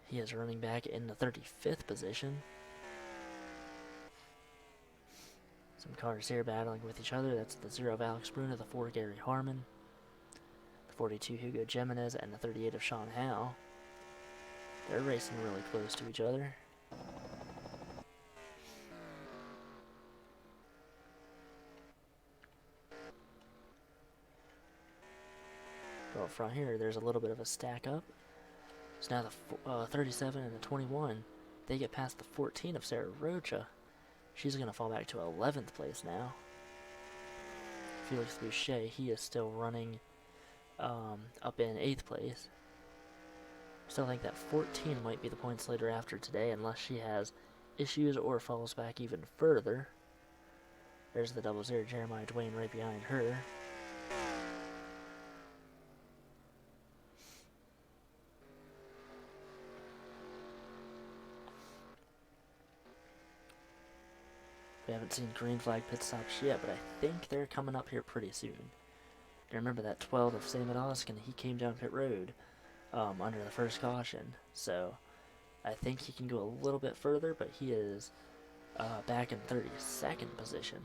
[SPEAKER 1] He is running back in the 35th position. Some cars here battling with each other. That's the 0 of Alex Bruno, the 4 Gary Harmon, the 42 Hugo Jimenez, and the 38 of Sean Howe. They're racing really close to each other. Go up front here, there's a little bit of a stack up. So now the 37 and the 21, they get past the 14 of Sarah Rocha. She's going to fall back to 11th place now. Felix Boucher, he is still running up in 8th place. Still think that 14 might be the points leader after today, unless she has issues or falls back even further. There's the 00 Jeremiah Dwayne right behind her. We haven't seen green flag pit stops yet, but I think they're coming up here pretty soon. And remember that 12 of Sam Oskin, he came down pit road under the first caution. So I think he can go a little bit further, but he is back in 32nd position.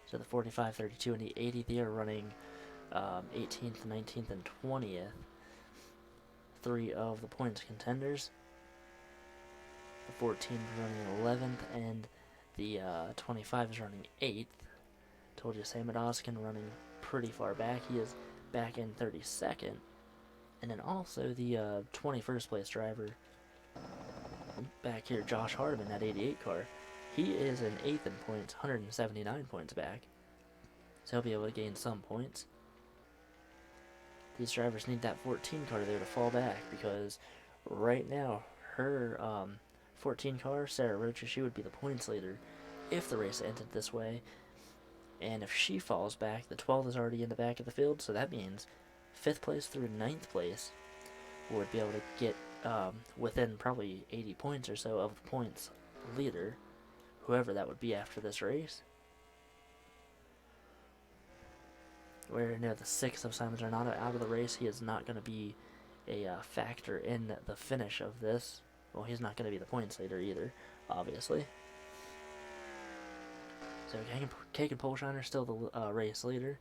[SPEAKER 1] So the 45, 32, and the 80, they are running 18th, 19th, and 20th. 3 of the points contenders. The 14 is running 11th, and the 25 is running 8th. Told you Sam Oskin running pretty far back. He is back in 32nd. And then also the 21st place driver back here, Josh Hardiman, that 88 car. He is in 8th in points, 179 points back. So he'll be able to gain some points. These drivers need that 14 car there to fall back, because right now her 14 car, Sarah Rocha, she would be the points leader if the race ended this way. And if she falls back, the 12 is already in the back of the field, so that means 5th place through 9th place would be able to get within probably 80 points or so of the points leader, whoever that would be after this race. Where the 6th of Simon Arnaudo out of the race, he is not going to be a factor in the finish of this. Well, he's not going to be the points leader either, obviously. So Cake and Poleshiner still the race leader.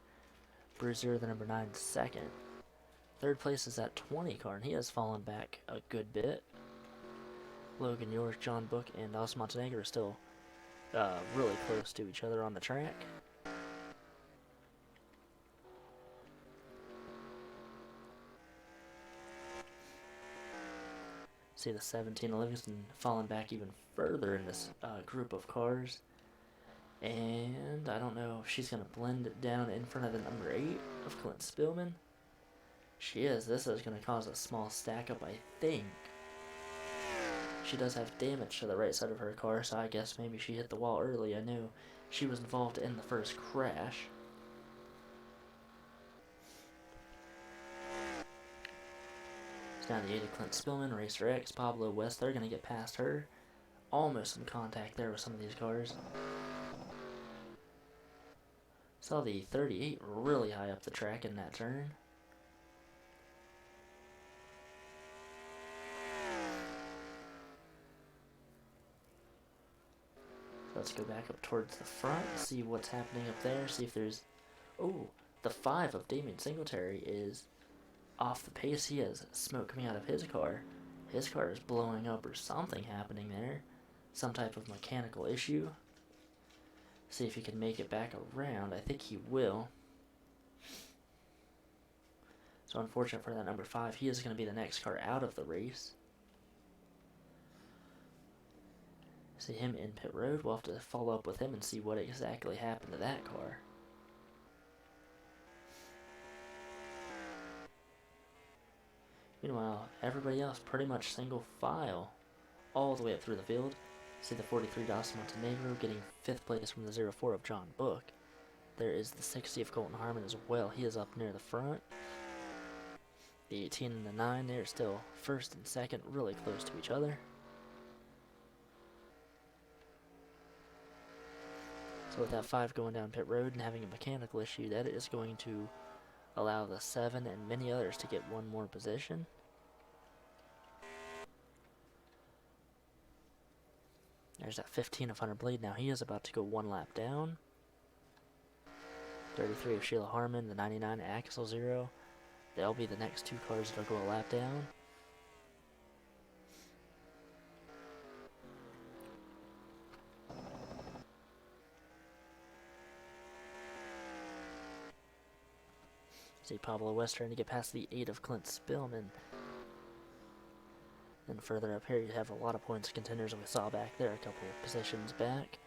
[SPEAKER 1] Bruiser, the number 9, second. 3rd place is that 20 car, and he has fallen back a good bit. Logan York, John Book, and Austin Montenegro are still really close to each other on the track. See the 17 Livingston falling back even further in this group of cars. And I don't know if she's going to blend it down in front of the number 8 of Clint Spillman. She is. This is going to cause a small stack up, I think. She does have damage to the right side of her car, so I guess maybe she hit the wall early. I knew she was involved in the first crash. It's down the 8 of Clint Spillman, Racer X, Pablo West. They're going to get past her. Almost in contact there with some of these cars. Saw the 38 really high up the track in that turn. Let's go back up towards the front, see what's happening up there, see if there's... Oh, the 5 of Damien Singletary is off the pace. He has smoke coming out of his car. His car is blowing up or something happening there. Some type of mechanical issue. See if he can make it back around. I think he will. So unfortunate for that number 5. He is going to be the next car out of the race. See him in pit road. We'll have to follow up with him and see what exactly happened to that car. Meanwhile, everybody else pretty much single file all the way up through the field. See the 43 Dawson Montenegro getting 5th place from the 04 of John Book. There is the 60 of Colton Harmon as well. He is up near the front. The 18 and the 9, they're still 1st and 2nd, really close to each other. So with that 5 going down pit road and having a mechanical issue, that is going to allow the 7 and many others to get one more position. There's that 15 of Hunter Blade. Now he is about to go one lap down. 33 of Sheila Harmon, the 99 Axel Zero. They'll be the next 2 cars that'll go a lap down. See Pablo West trying to get past the 8 of Clint Spillman. And further up here, you have a lot of points contenders that we saw back there, a couple of positions back.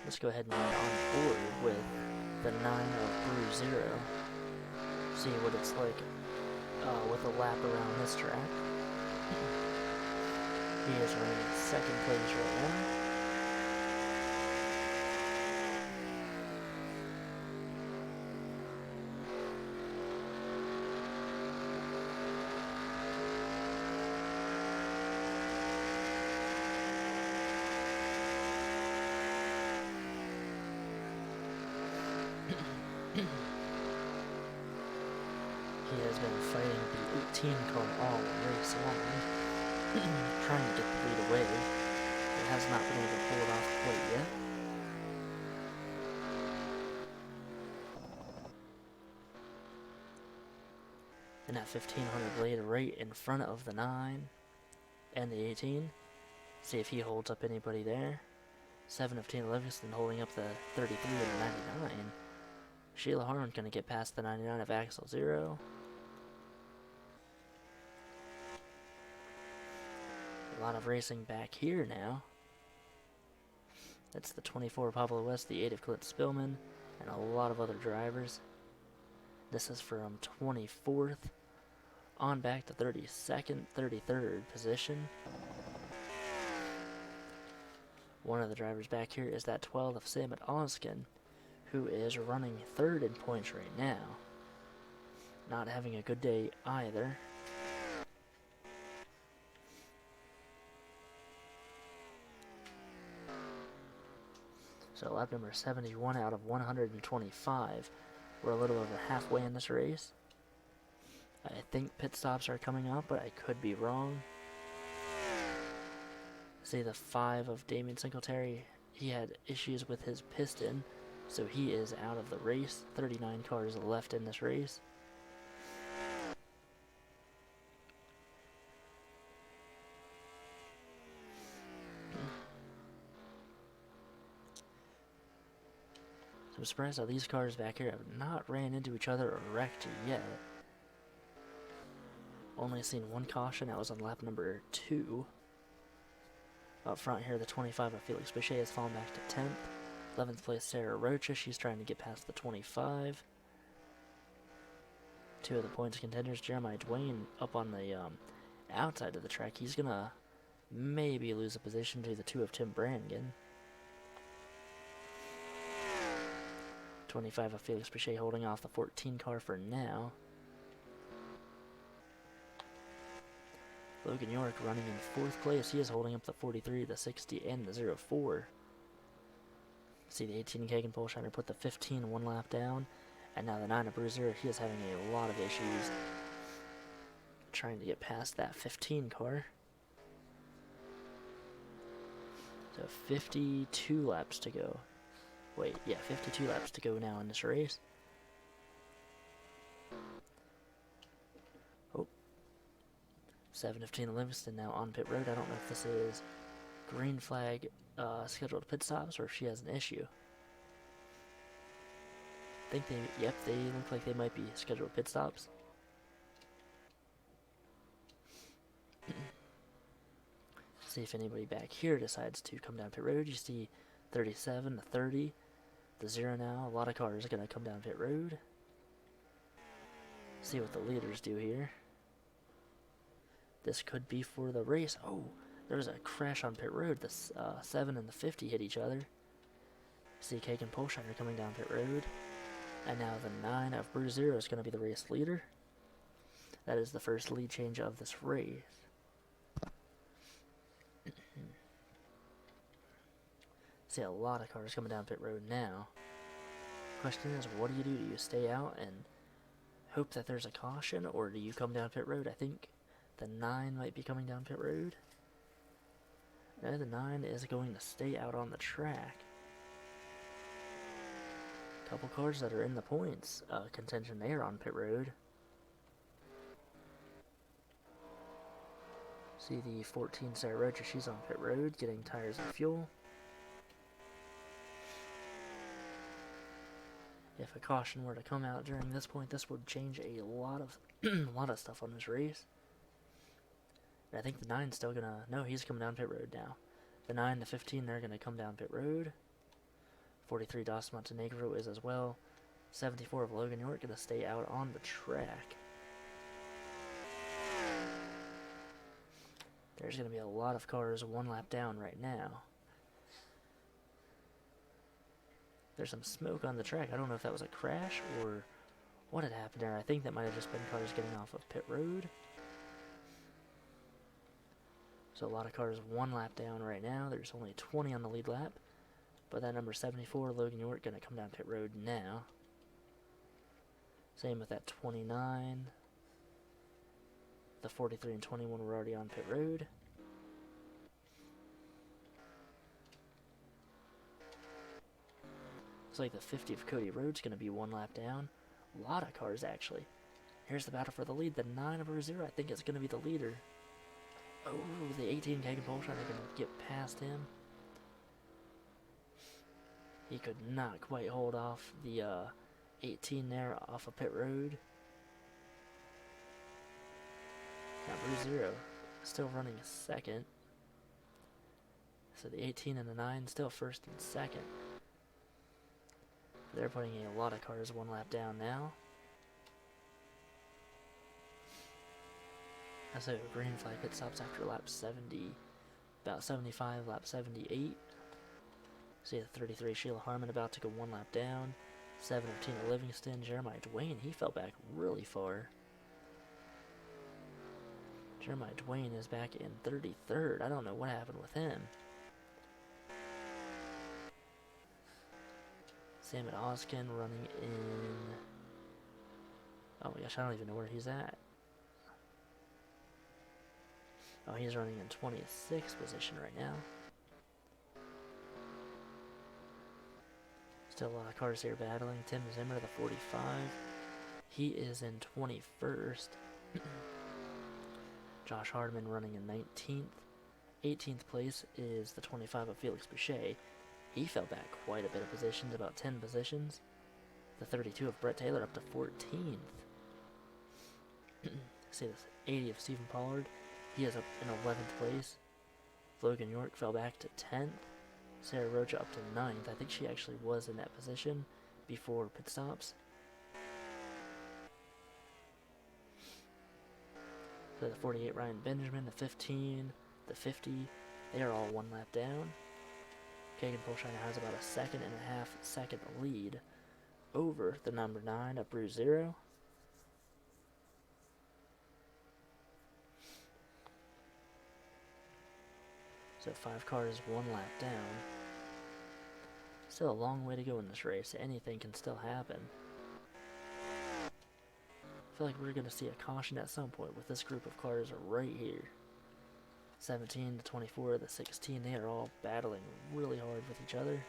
[SPEAKER 1] Let's go ahead and ride on board with the 9 of Brew Zero. See what it's like with a lap around this track. He is running 2nd place right now. He has been fighting the 18 car all race long, trying to get the lead away, but has not been able to pull it off quite yet. And that 1500 Blade right in front of the 9 and the 18. See if he holds up anybody there. 7 of Tina Livingston holding up the 33 and the 99. Sheila Harmon going to get past the 99 of Axel Zero. A lot of racing back here now. That's the 24 Pablo West, the 8 of Clint Spillman, and a lot of other drivers. This is from 24th on back to 32nd, 33rd position. One of the drivers back here is that 12 of Sam at Oskin, who is running third in points right now. Not having a good day either. So lap number 71 out of 125. We're a little over halfway in this race. I think pit stops are coming up, but I could be wrong. See the 5 of Damien Singletary, he had issues with his piston, so he is out of the race. 39 cars left in this race. So I'm surprised how these cars back here have not ran into each other or wrecked yet. Only seen one caution, that was on lap number 2. Up front here, the 25 of Felix Boucher has fallen back to 10th. 11th place, Sarah Rocha, she's trying to get past the 25. 2 of the points contenders, Jeremiah Dwayne up on the outside of the track. He's gonna maybe lose a position to the 2 of Tim Brannigan. 25 of Felix Boucher holding off the 14 car for now. Logan York running in 4th place. He is holding up the 43, the 60, and the 04. See the 18 Kagan Polshiner put the 15 one lap down. And now the 9 of Bruiser, he is having a lot of issues trying to get past that 15 car. So 52 laps to go. Wait, yeah, 52 laps to go now in this race. Oh. 7 of Tina Livingston now on pit road. I don't know if this is green flag scheduled pit stops or if she has an issue. I think they look like they might be scheduled pit stops. See if anybody back here decides to come down pit road. You see 37, the 30, the 0 now. A lot of cars are going to come down pit road. See what the leaders do here. This could be for the race. Oh, there was a crash on pit road. The 7 and the 50 hit each other. See Kagan Polshiner coming down pit road. And now the 9 of Bruce Zero is going to be the race leader. That is the first lead change of this race. See a lot of cars coming down pit road now. Question is, what do? Do you stay out and hope that there's a caution, or do you come down pit road? I think the 9 might be coming down pit road. No, the 9 is going to stay out on the track. Couple cars that are in the points contention there on pit road. See the 14 Sarah Rocha, she's on pit road getting tires and fuel. If a caution were to come out during this point, this would change a lot of lot of stuff on this race. And I think the 9's still gonna... No, he's coming down pit road now. The 9, the 15, they're gonna come down pit road. 43 Dos Montenegro is as well. 74 of Logan York gonna stay out on the track. There's gonna be a lot of cars one lap down right now. There's some smoke on the track. I don't know if that was a crash or what had happened there. I think that might have just been cars getting off of pit road. So a lot of cars one lap down right now. There's only 20 on the lead lap. But that number 74, Logan York, going to come down pit road now. Same with that 29. The 43 and 21 were already on pit road. Looks like the 50 of Cody Rhodes going to be one lap down. A lot of cars, actually. Here's the battle for the lead. The 9 of Zero, I think, is going to be the leader. Oh, the 18 Kagan Polshiner going to get past him. He could not quite hold off the 18 there off of pit road. Now Bruce Zero still running second. So the 18 and the 9 still first and second. They're putting a lot of cars one lap down now. So green flag pit stops after lap 70. About 75, lap 78. See the 33 Sheila Harmon about to go one lap down. 7 of Tina Livingston. Jeremiah Dwayne, he fell back really far. Jeremiah Dwayne is back in 33rd. I don't know what happened with him. Sam Oskin running in... Oh my gosh, I don't even know where he's at. Oh, he's running in 26th position right now. Still a lot of cars here battling. Tim Zimmer, the 45. He is in 21st. Josh Hardman running in 19th. 18th place is the 25 of Felix Boucher. He fell back quite a bit of positions, about 10 positions. The 32 of Brett Taylor up to 14th. See this 80 of Stephen Pollard. He is up in 11th place. Logan York fell back to 10th. Sarah Rocha up to 9th. I think she actually was in that position before pit stops. So the 48 Ryan Benjamin, the 15, the 50, they are all one lap down. Kagan Polshiner has about a 2.5 second lead over the number 9 of Bruce Zero. So 5 cars, 1 lap down. Still a long way to go in this race. Anything can still happen. I feel like we're going to see a caution at some point with this group of cars right here. 17, the 24, the 16, they are all battling really hard with each other.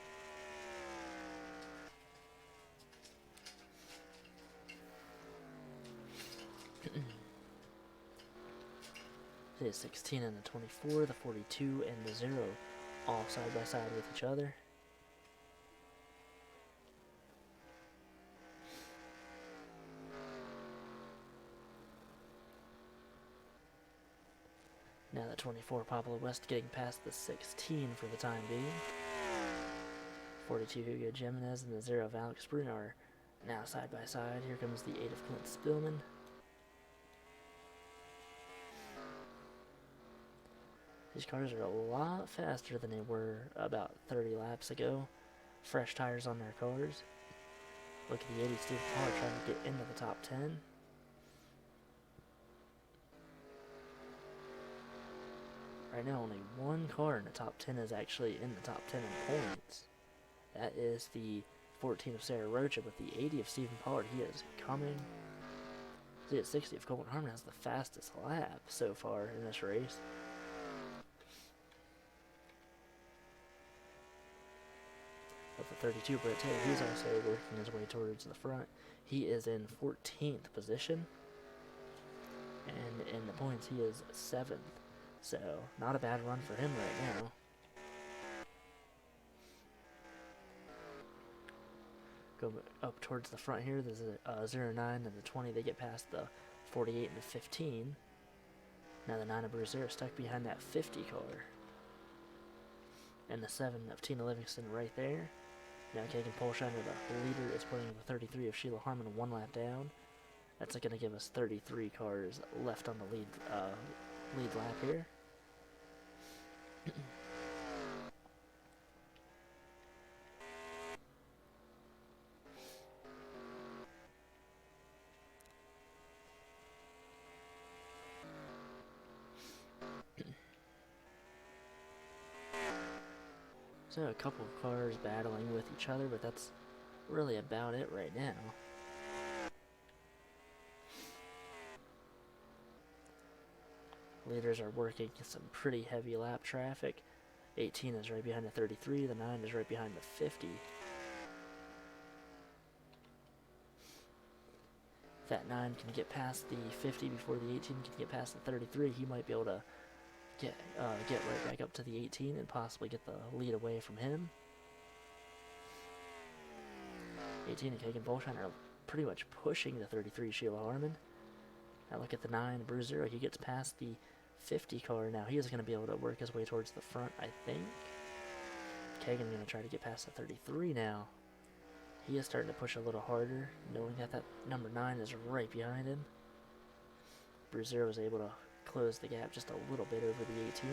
[SPEAKER 1] The 16 and the 24, the 42 and the 0 all side by side with each other. Now the 24 Pablo West getting past the 16 for the time being. 42 Hugo Jimenez and the 0 of Alex Bruno are now side by side. Here comes the 8 of Clint Spillman. These cars are a lot faster than they were about 30 laps ago. Fresh tires on their cars. Look at the 80 Steve Pollard trying to get into the top 10. Right now, only one car in the top 10 is actually in the top 10 in points. That is the 14 of Sarah Rocha, but the 80 of Stephen Pollard, he is coming. The 60 of Colton Harmon has the fastest lap so far in this race. But the 32 Brett Taylor, he's also working his way towards the front. He is in 14th position. And in the points, he is 7th. So, not a bad run for him right now. Go up towards the front here. There's a 09 and the 20. They get past the 48 and the 15. Now the 9 of Bruce Zero stuck behind that 50 car. And the 7 of Tina Livingston right there. Now Kagan Polshiner, the leader, is putting the 33 of Sheila Harmon 1 lap down. That's going to give us 33 cars left on the lead lap here. So a couple of cars battling with each other, but that's really about it right now. Leaders are working some pretty heavy lap traffic. 18 is right behind the 33, the 9 is right behind the 50. If that 9 can get past the 50 before the 18 can get past the 33, he might be able to get right back up to the 18 and possibly get the lead away from him. 18 and Kagan Bolshine are pretty much pushing the 33 Sheila Harmon. Now look at the 9 Bruce Zero. He gets past the 50 car now. He is going to be able to work his way towards the front, I think. Kagan going to try to get past the 33 now. He is starting to push a little harder, knowing that number 9 is right behind him. Bruce Zero was able to close the gap just a little bit over the 18.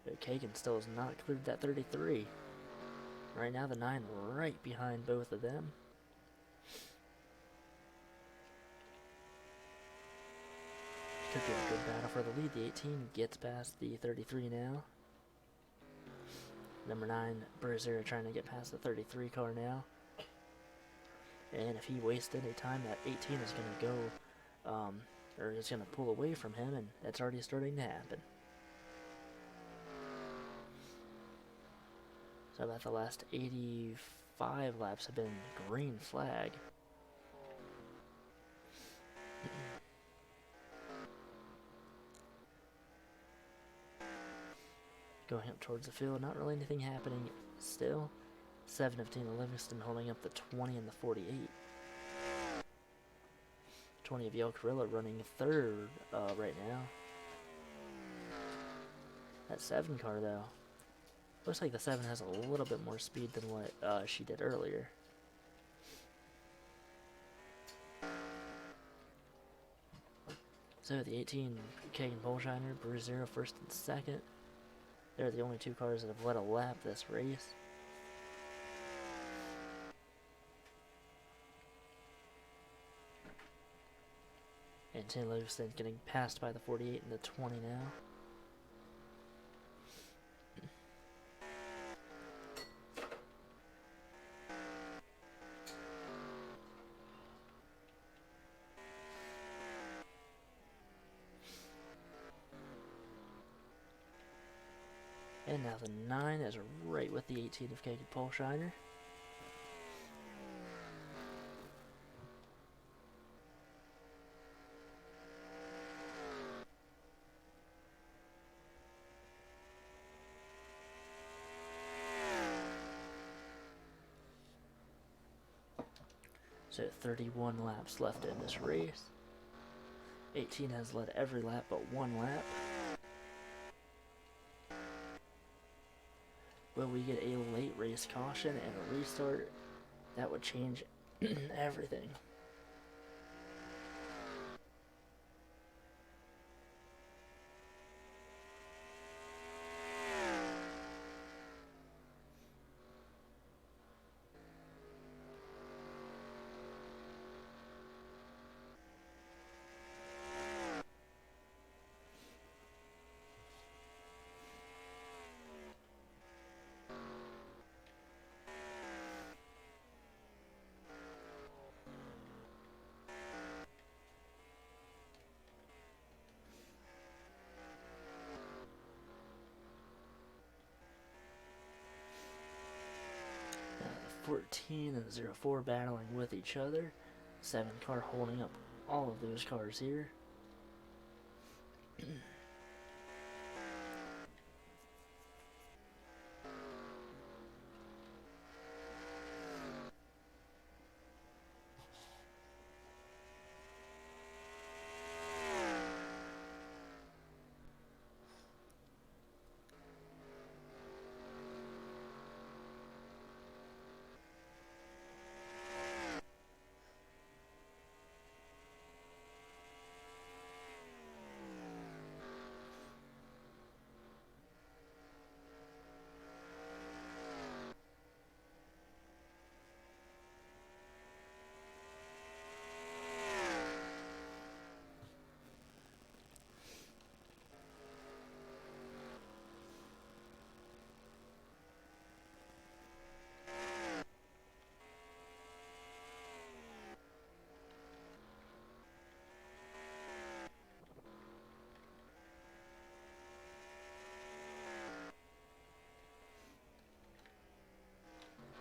[SPEAKER 1] But Kagan still has not cleared that 33. Right now, the 9 right behind both of them. Could be a good battle for the lead. The 18 gets past the 33 now. Number 9, Brazier, trying to get past the 33 car now. And if he wastes any time, that 18 is going to go, or is going to pull away from him, and that's already starting to happen. So about the last 85 laps have been green flag. Going up towards the field, not really anything happening still. 7 of Tina Livingston holding up the 20 and the 48. 20 of Yale Carrillo running third right now. That 7 car though, looks like the 7 has a little bit more speed than what she did earlier. So the 18, Kagan Bolshiner, Brazier first and second. They're the only 2 cars that have led a lap this race. And Tina Livingston getting passed by the 48 and the 20 now. And now the 9 is right with the 18 of Kagan Polshiner. So 31 laps left in this race. 18 has led every lap but 1 lap. Will we get a late race caution and a restart? That would change everything. The 14 and the 04 battling with each other. 7 car holding up all of those cars here.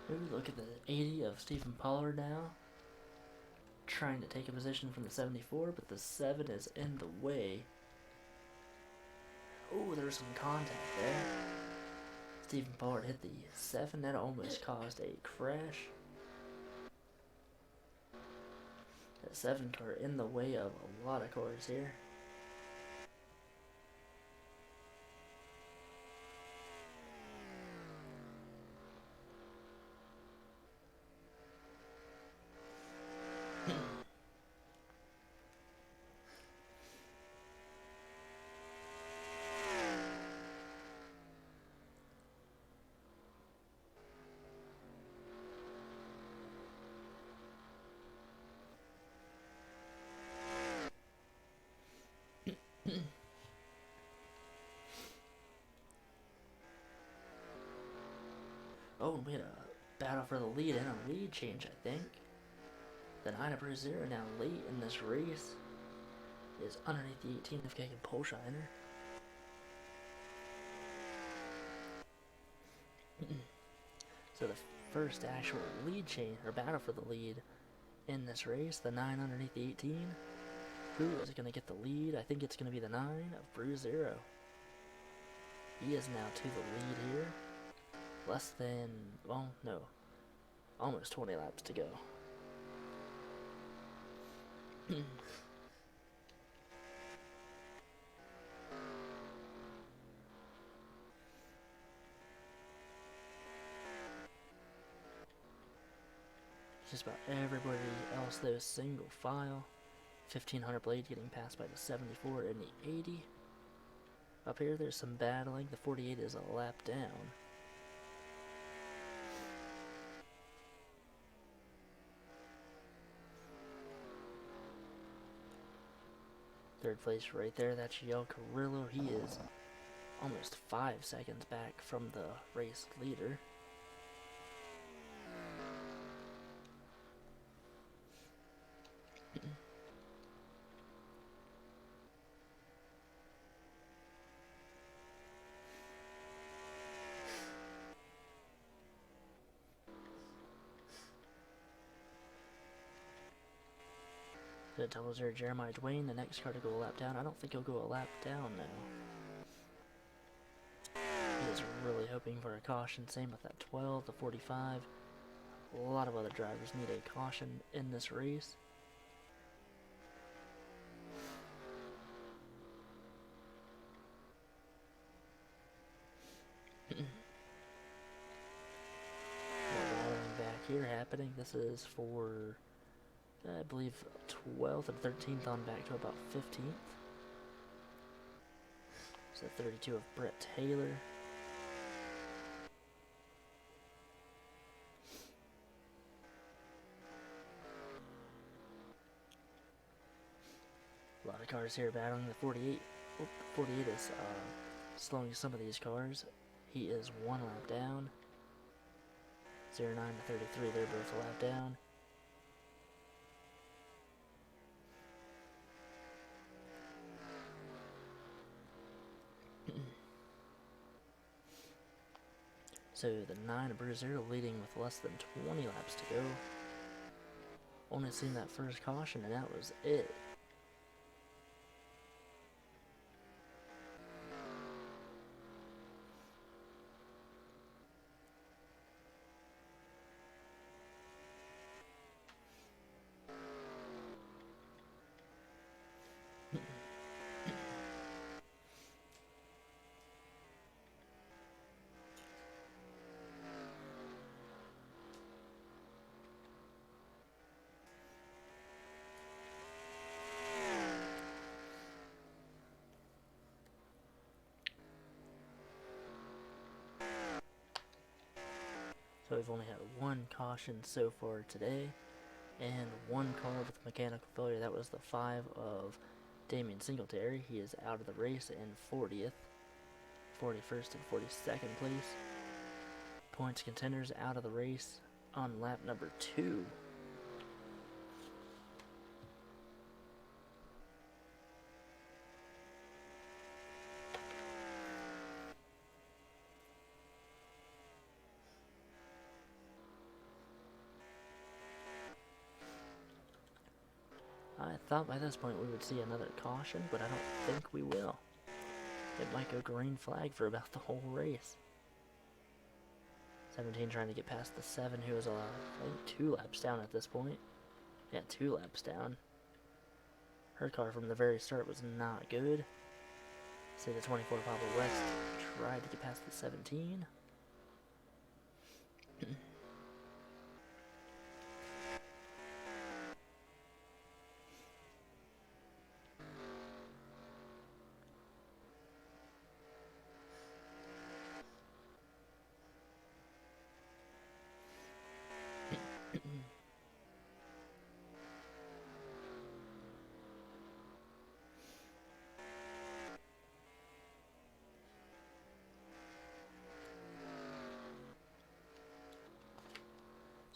[SPEAKER 1] Maybe look at the 80 of Stephen Pollard now. Trying to take a position from the 74, but the 7 is in the way. Oh, there's some contact there. Stephen Pollard hit the 7. That almost caused a crash. That 7 car in the way of a lot of cars here. Oh, we had a battle for the lead and a lead change, I think. The 9 of Brazil now late in this race is underneath the 18 of Kagan Polshiner. So the first actual lead change, or battle for the lead in this race, the 9 underneath the 18. Who is going to get the lead? I think it's going to be the 9 of Bruisero. He is now to the lead here. Less than, well, no, almost 20 laps to go. Just about everybody else though, single file. 1500 blade getting passed by the 74 and the 80. Up here there's some battling. The 48 is a lap down. Third place right there, that's Yel Carrillo. He is almost 5 seconds back from the race leader. The double zero Jeremiah Dwayne, the next car to go a lap down. I don't think he'll go a lap down now. He is really hoping for a caution. Same with that 12, the 45. A lot of other drivers need a caution in this race. More battling back here happening. This is for, I believe, 12th and 13th on back to about 15th. So 32 of Brett Taylor. A lot of cars here battling. The 48. Oh, 48 is slowing some of these cars. He is 1 lap down. 09 to 33, they're both a lap down. So the 9 of Bruiser leading with less than 20 laps to go. Only seen that first caution and that was it. So we've only had 1 caution so far today, and 1 car with mechanical failure. That was the 5 of Damian Singletary. He is out of the race in 40th, 41st, and 42nd place. Points contenders out of the race on lap number 2. I thought by this point we would see another caution, but I don't think we will. It might go green flag for about the whole race. 17 trying to get past the 7, who is, I think, 2 laps down at this point. Yeah, 2 laps down. Her car from the very start was not good. See, the 24 Pablo West tried to get past the 17.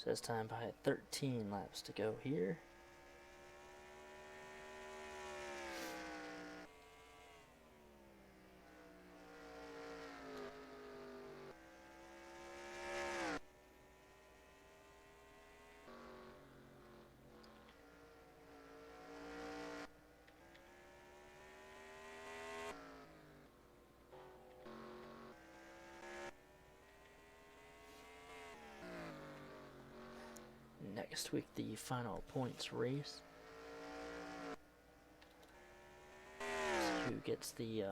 [SPEAKER 1] Says time by 13 laps to go here. Next week, the final points race. Who gets the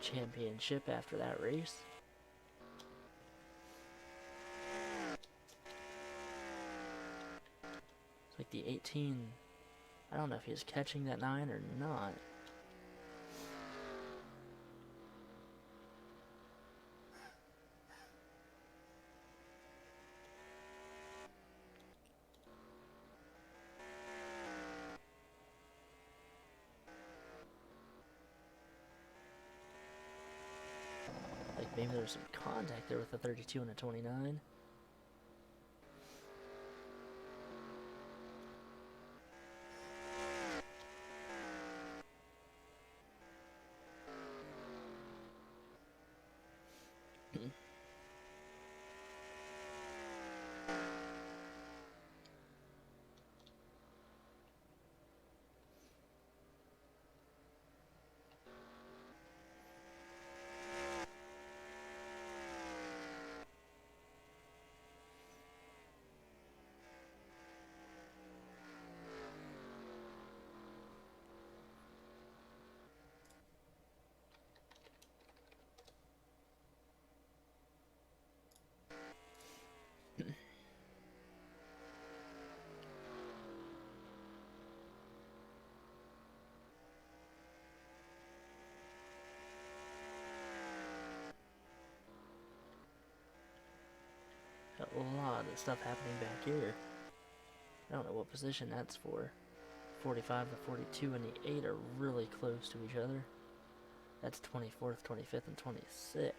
[SPEAKER 1] championship after that race? It's like the 18. I don't know if he's catching that 9 or not. Like maybe there's some contact there with the 32 and a 29. A lot of stuff happening back here. I don't know what position that's for. 45, the 42, and the 8 are really close to each other. That's 24th, 25th, and 26th.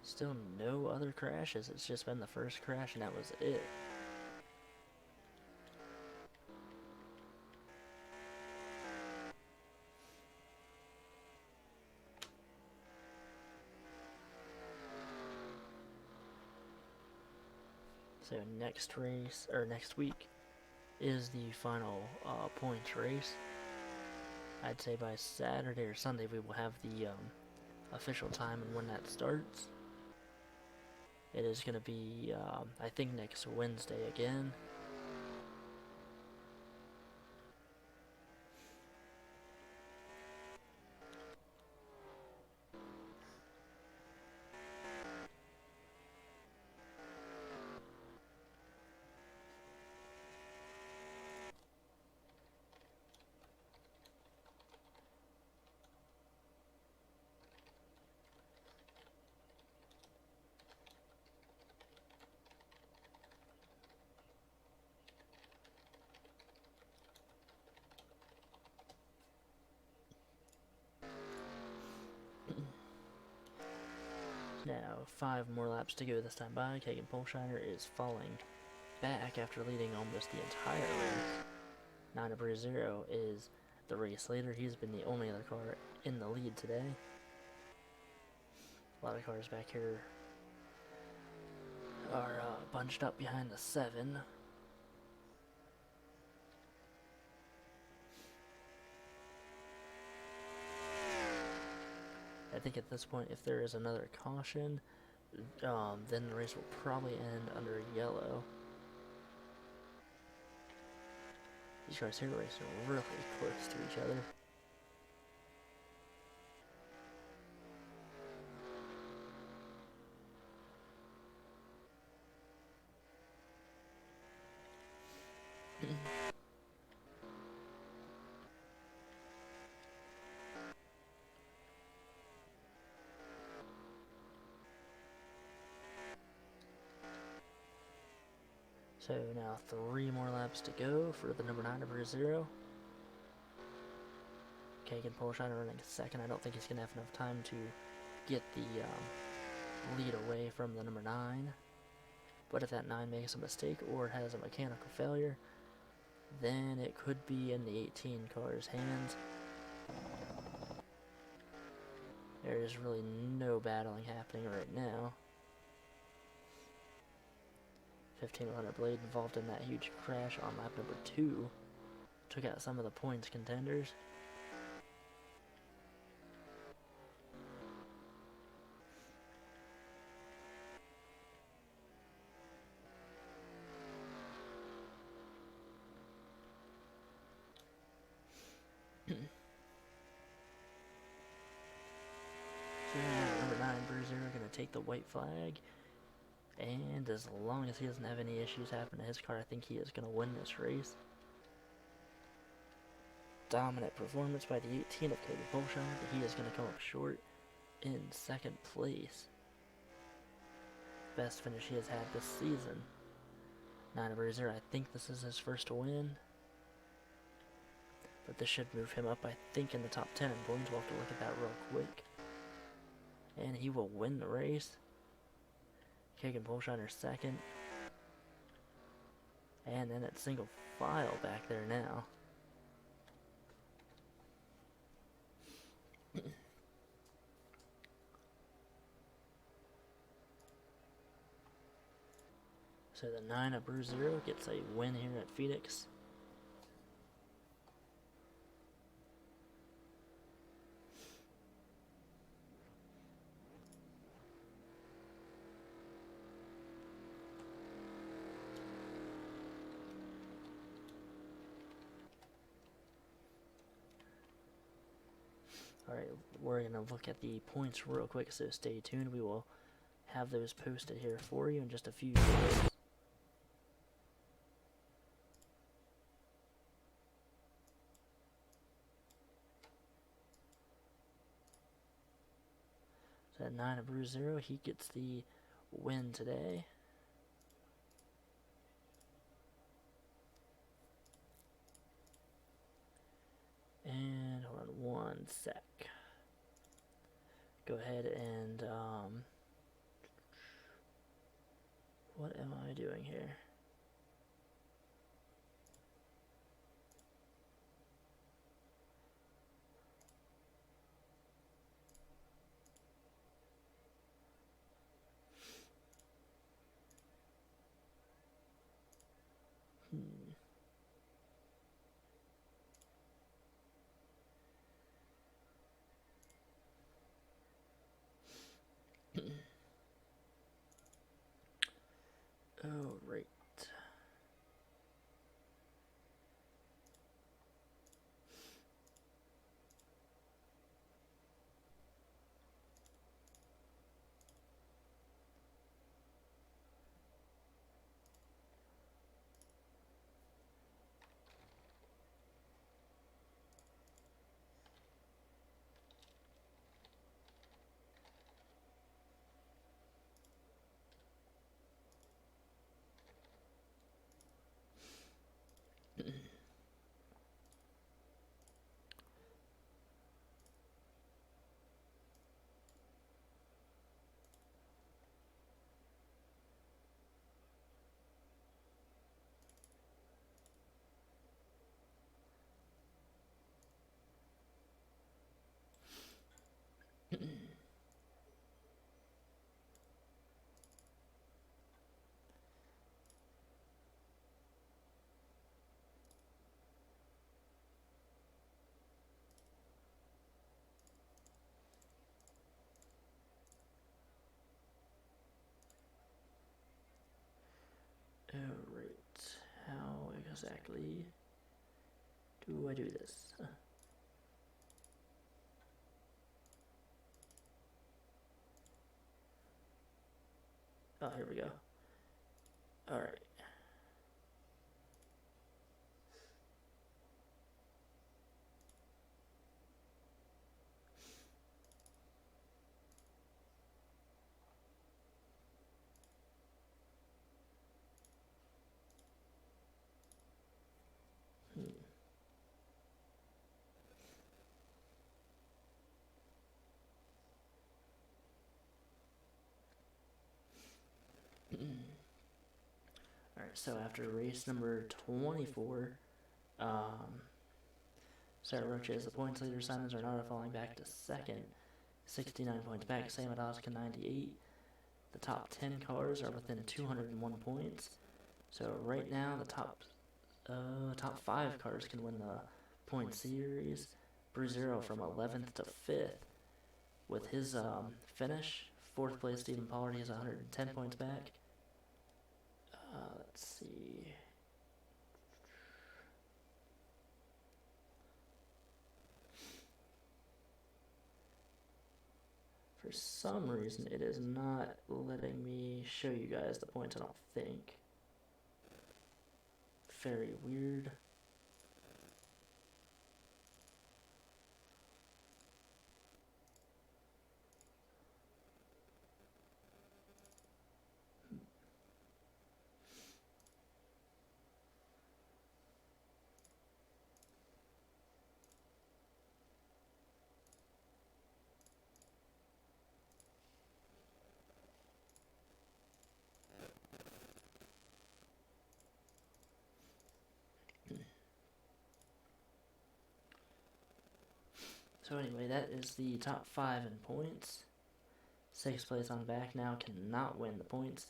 [SPEAKER 1] Still no other crashes. It's just been the first crash, and that was it. So next race, or next week, is the final points race. I'd say by Saturday or Sunday we will have the official time and when that starts. It is going to be, I think, next Wednesday again. Now, 5 more laps to go this time by. Kagan Polshiner is falling back after leading almost the entire race. 9 of 0 is the race leader. He's been the only other car in the lead today. A lot of cars back here are bunched up behind the 7. I think at this point, if there is another caution, then the race will probably end under yellow. These cars here are racing really close to each other. So now 3 more laps to go for the number 9 of 0. Kagan Polshiner running second. I don't think he's going to have enough time to get the lead away from the number 9. But if that 9 makes a mistake or has a mechanical failure, then it could be in the 18 car's hands. There is really no battling happening right now. 1500 Blade involved in that huge crash on lap number 2. Took out some of the points contenders. So number 9 Bruiser gonna take the white flag. And as long as he doesn't have any issues happen to his car, I think he is gonna win this race. Dominant performance by the 18 of Cody Bolshon, but he is going to come up short in 2nd place. Best finish he has had this season. 9 Bruiser, I think this is his first win. But this should move him up, I think, in the top 10. I'm going to have to look at that real quick. And he will win the race. Kagan Bolshiner 2nd. And then it's single file back there now. So the 9 of Bruiser gets a win here at Pheonix. Alright, we're going to look at the points real quick, so stay tuned. We will have those posted here for you in just a few minutes. So at 9 of Bruiser, he gets the win today. And hold on one sec. Go ahead and what am I doing here? Oh, right. Alright, how exactly do I do this? Oh, here we go. Alright. So after race number 24, Sarah Roche is the points leader. Simon Zarnata falling back to second, 69 points back. Sam Adoskin 98. The top 10 cars are within 201 points. So right now the top 5 cars can win the point series. Bruzero from 11th to 5th. With his finish, 4th place Stephen Pollard, he has 110 points back. Let's see. For some reason, it is not letting me show you guys the points, I don't think. Very weird. So anyway, that is the top 5 in points. 6th place on back now cannot win the points.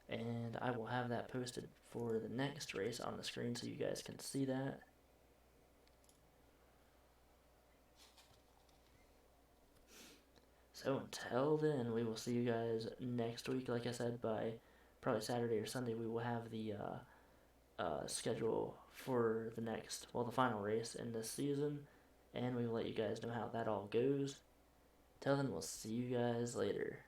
[SPEAKER 1] And I will have that posted for the next race on the screen so you guys can see that. So until then, we will see you guys next week. Like I said, by probably Saturday or Sunday, we will have the schedule for the final race in this season. And we will let you guys know how that all goes. Till then, we'll see you guys later.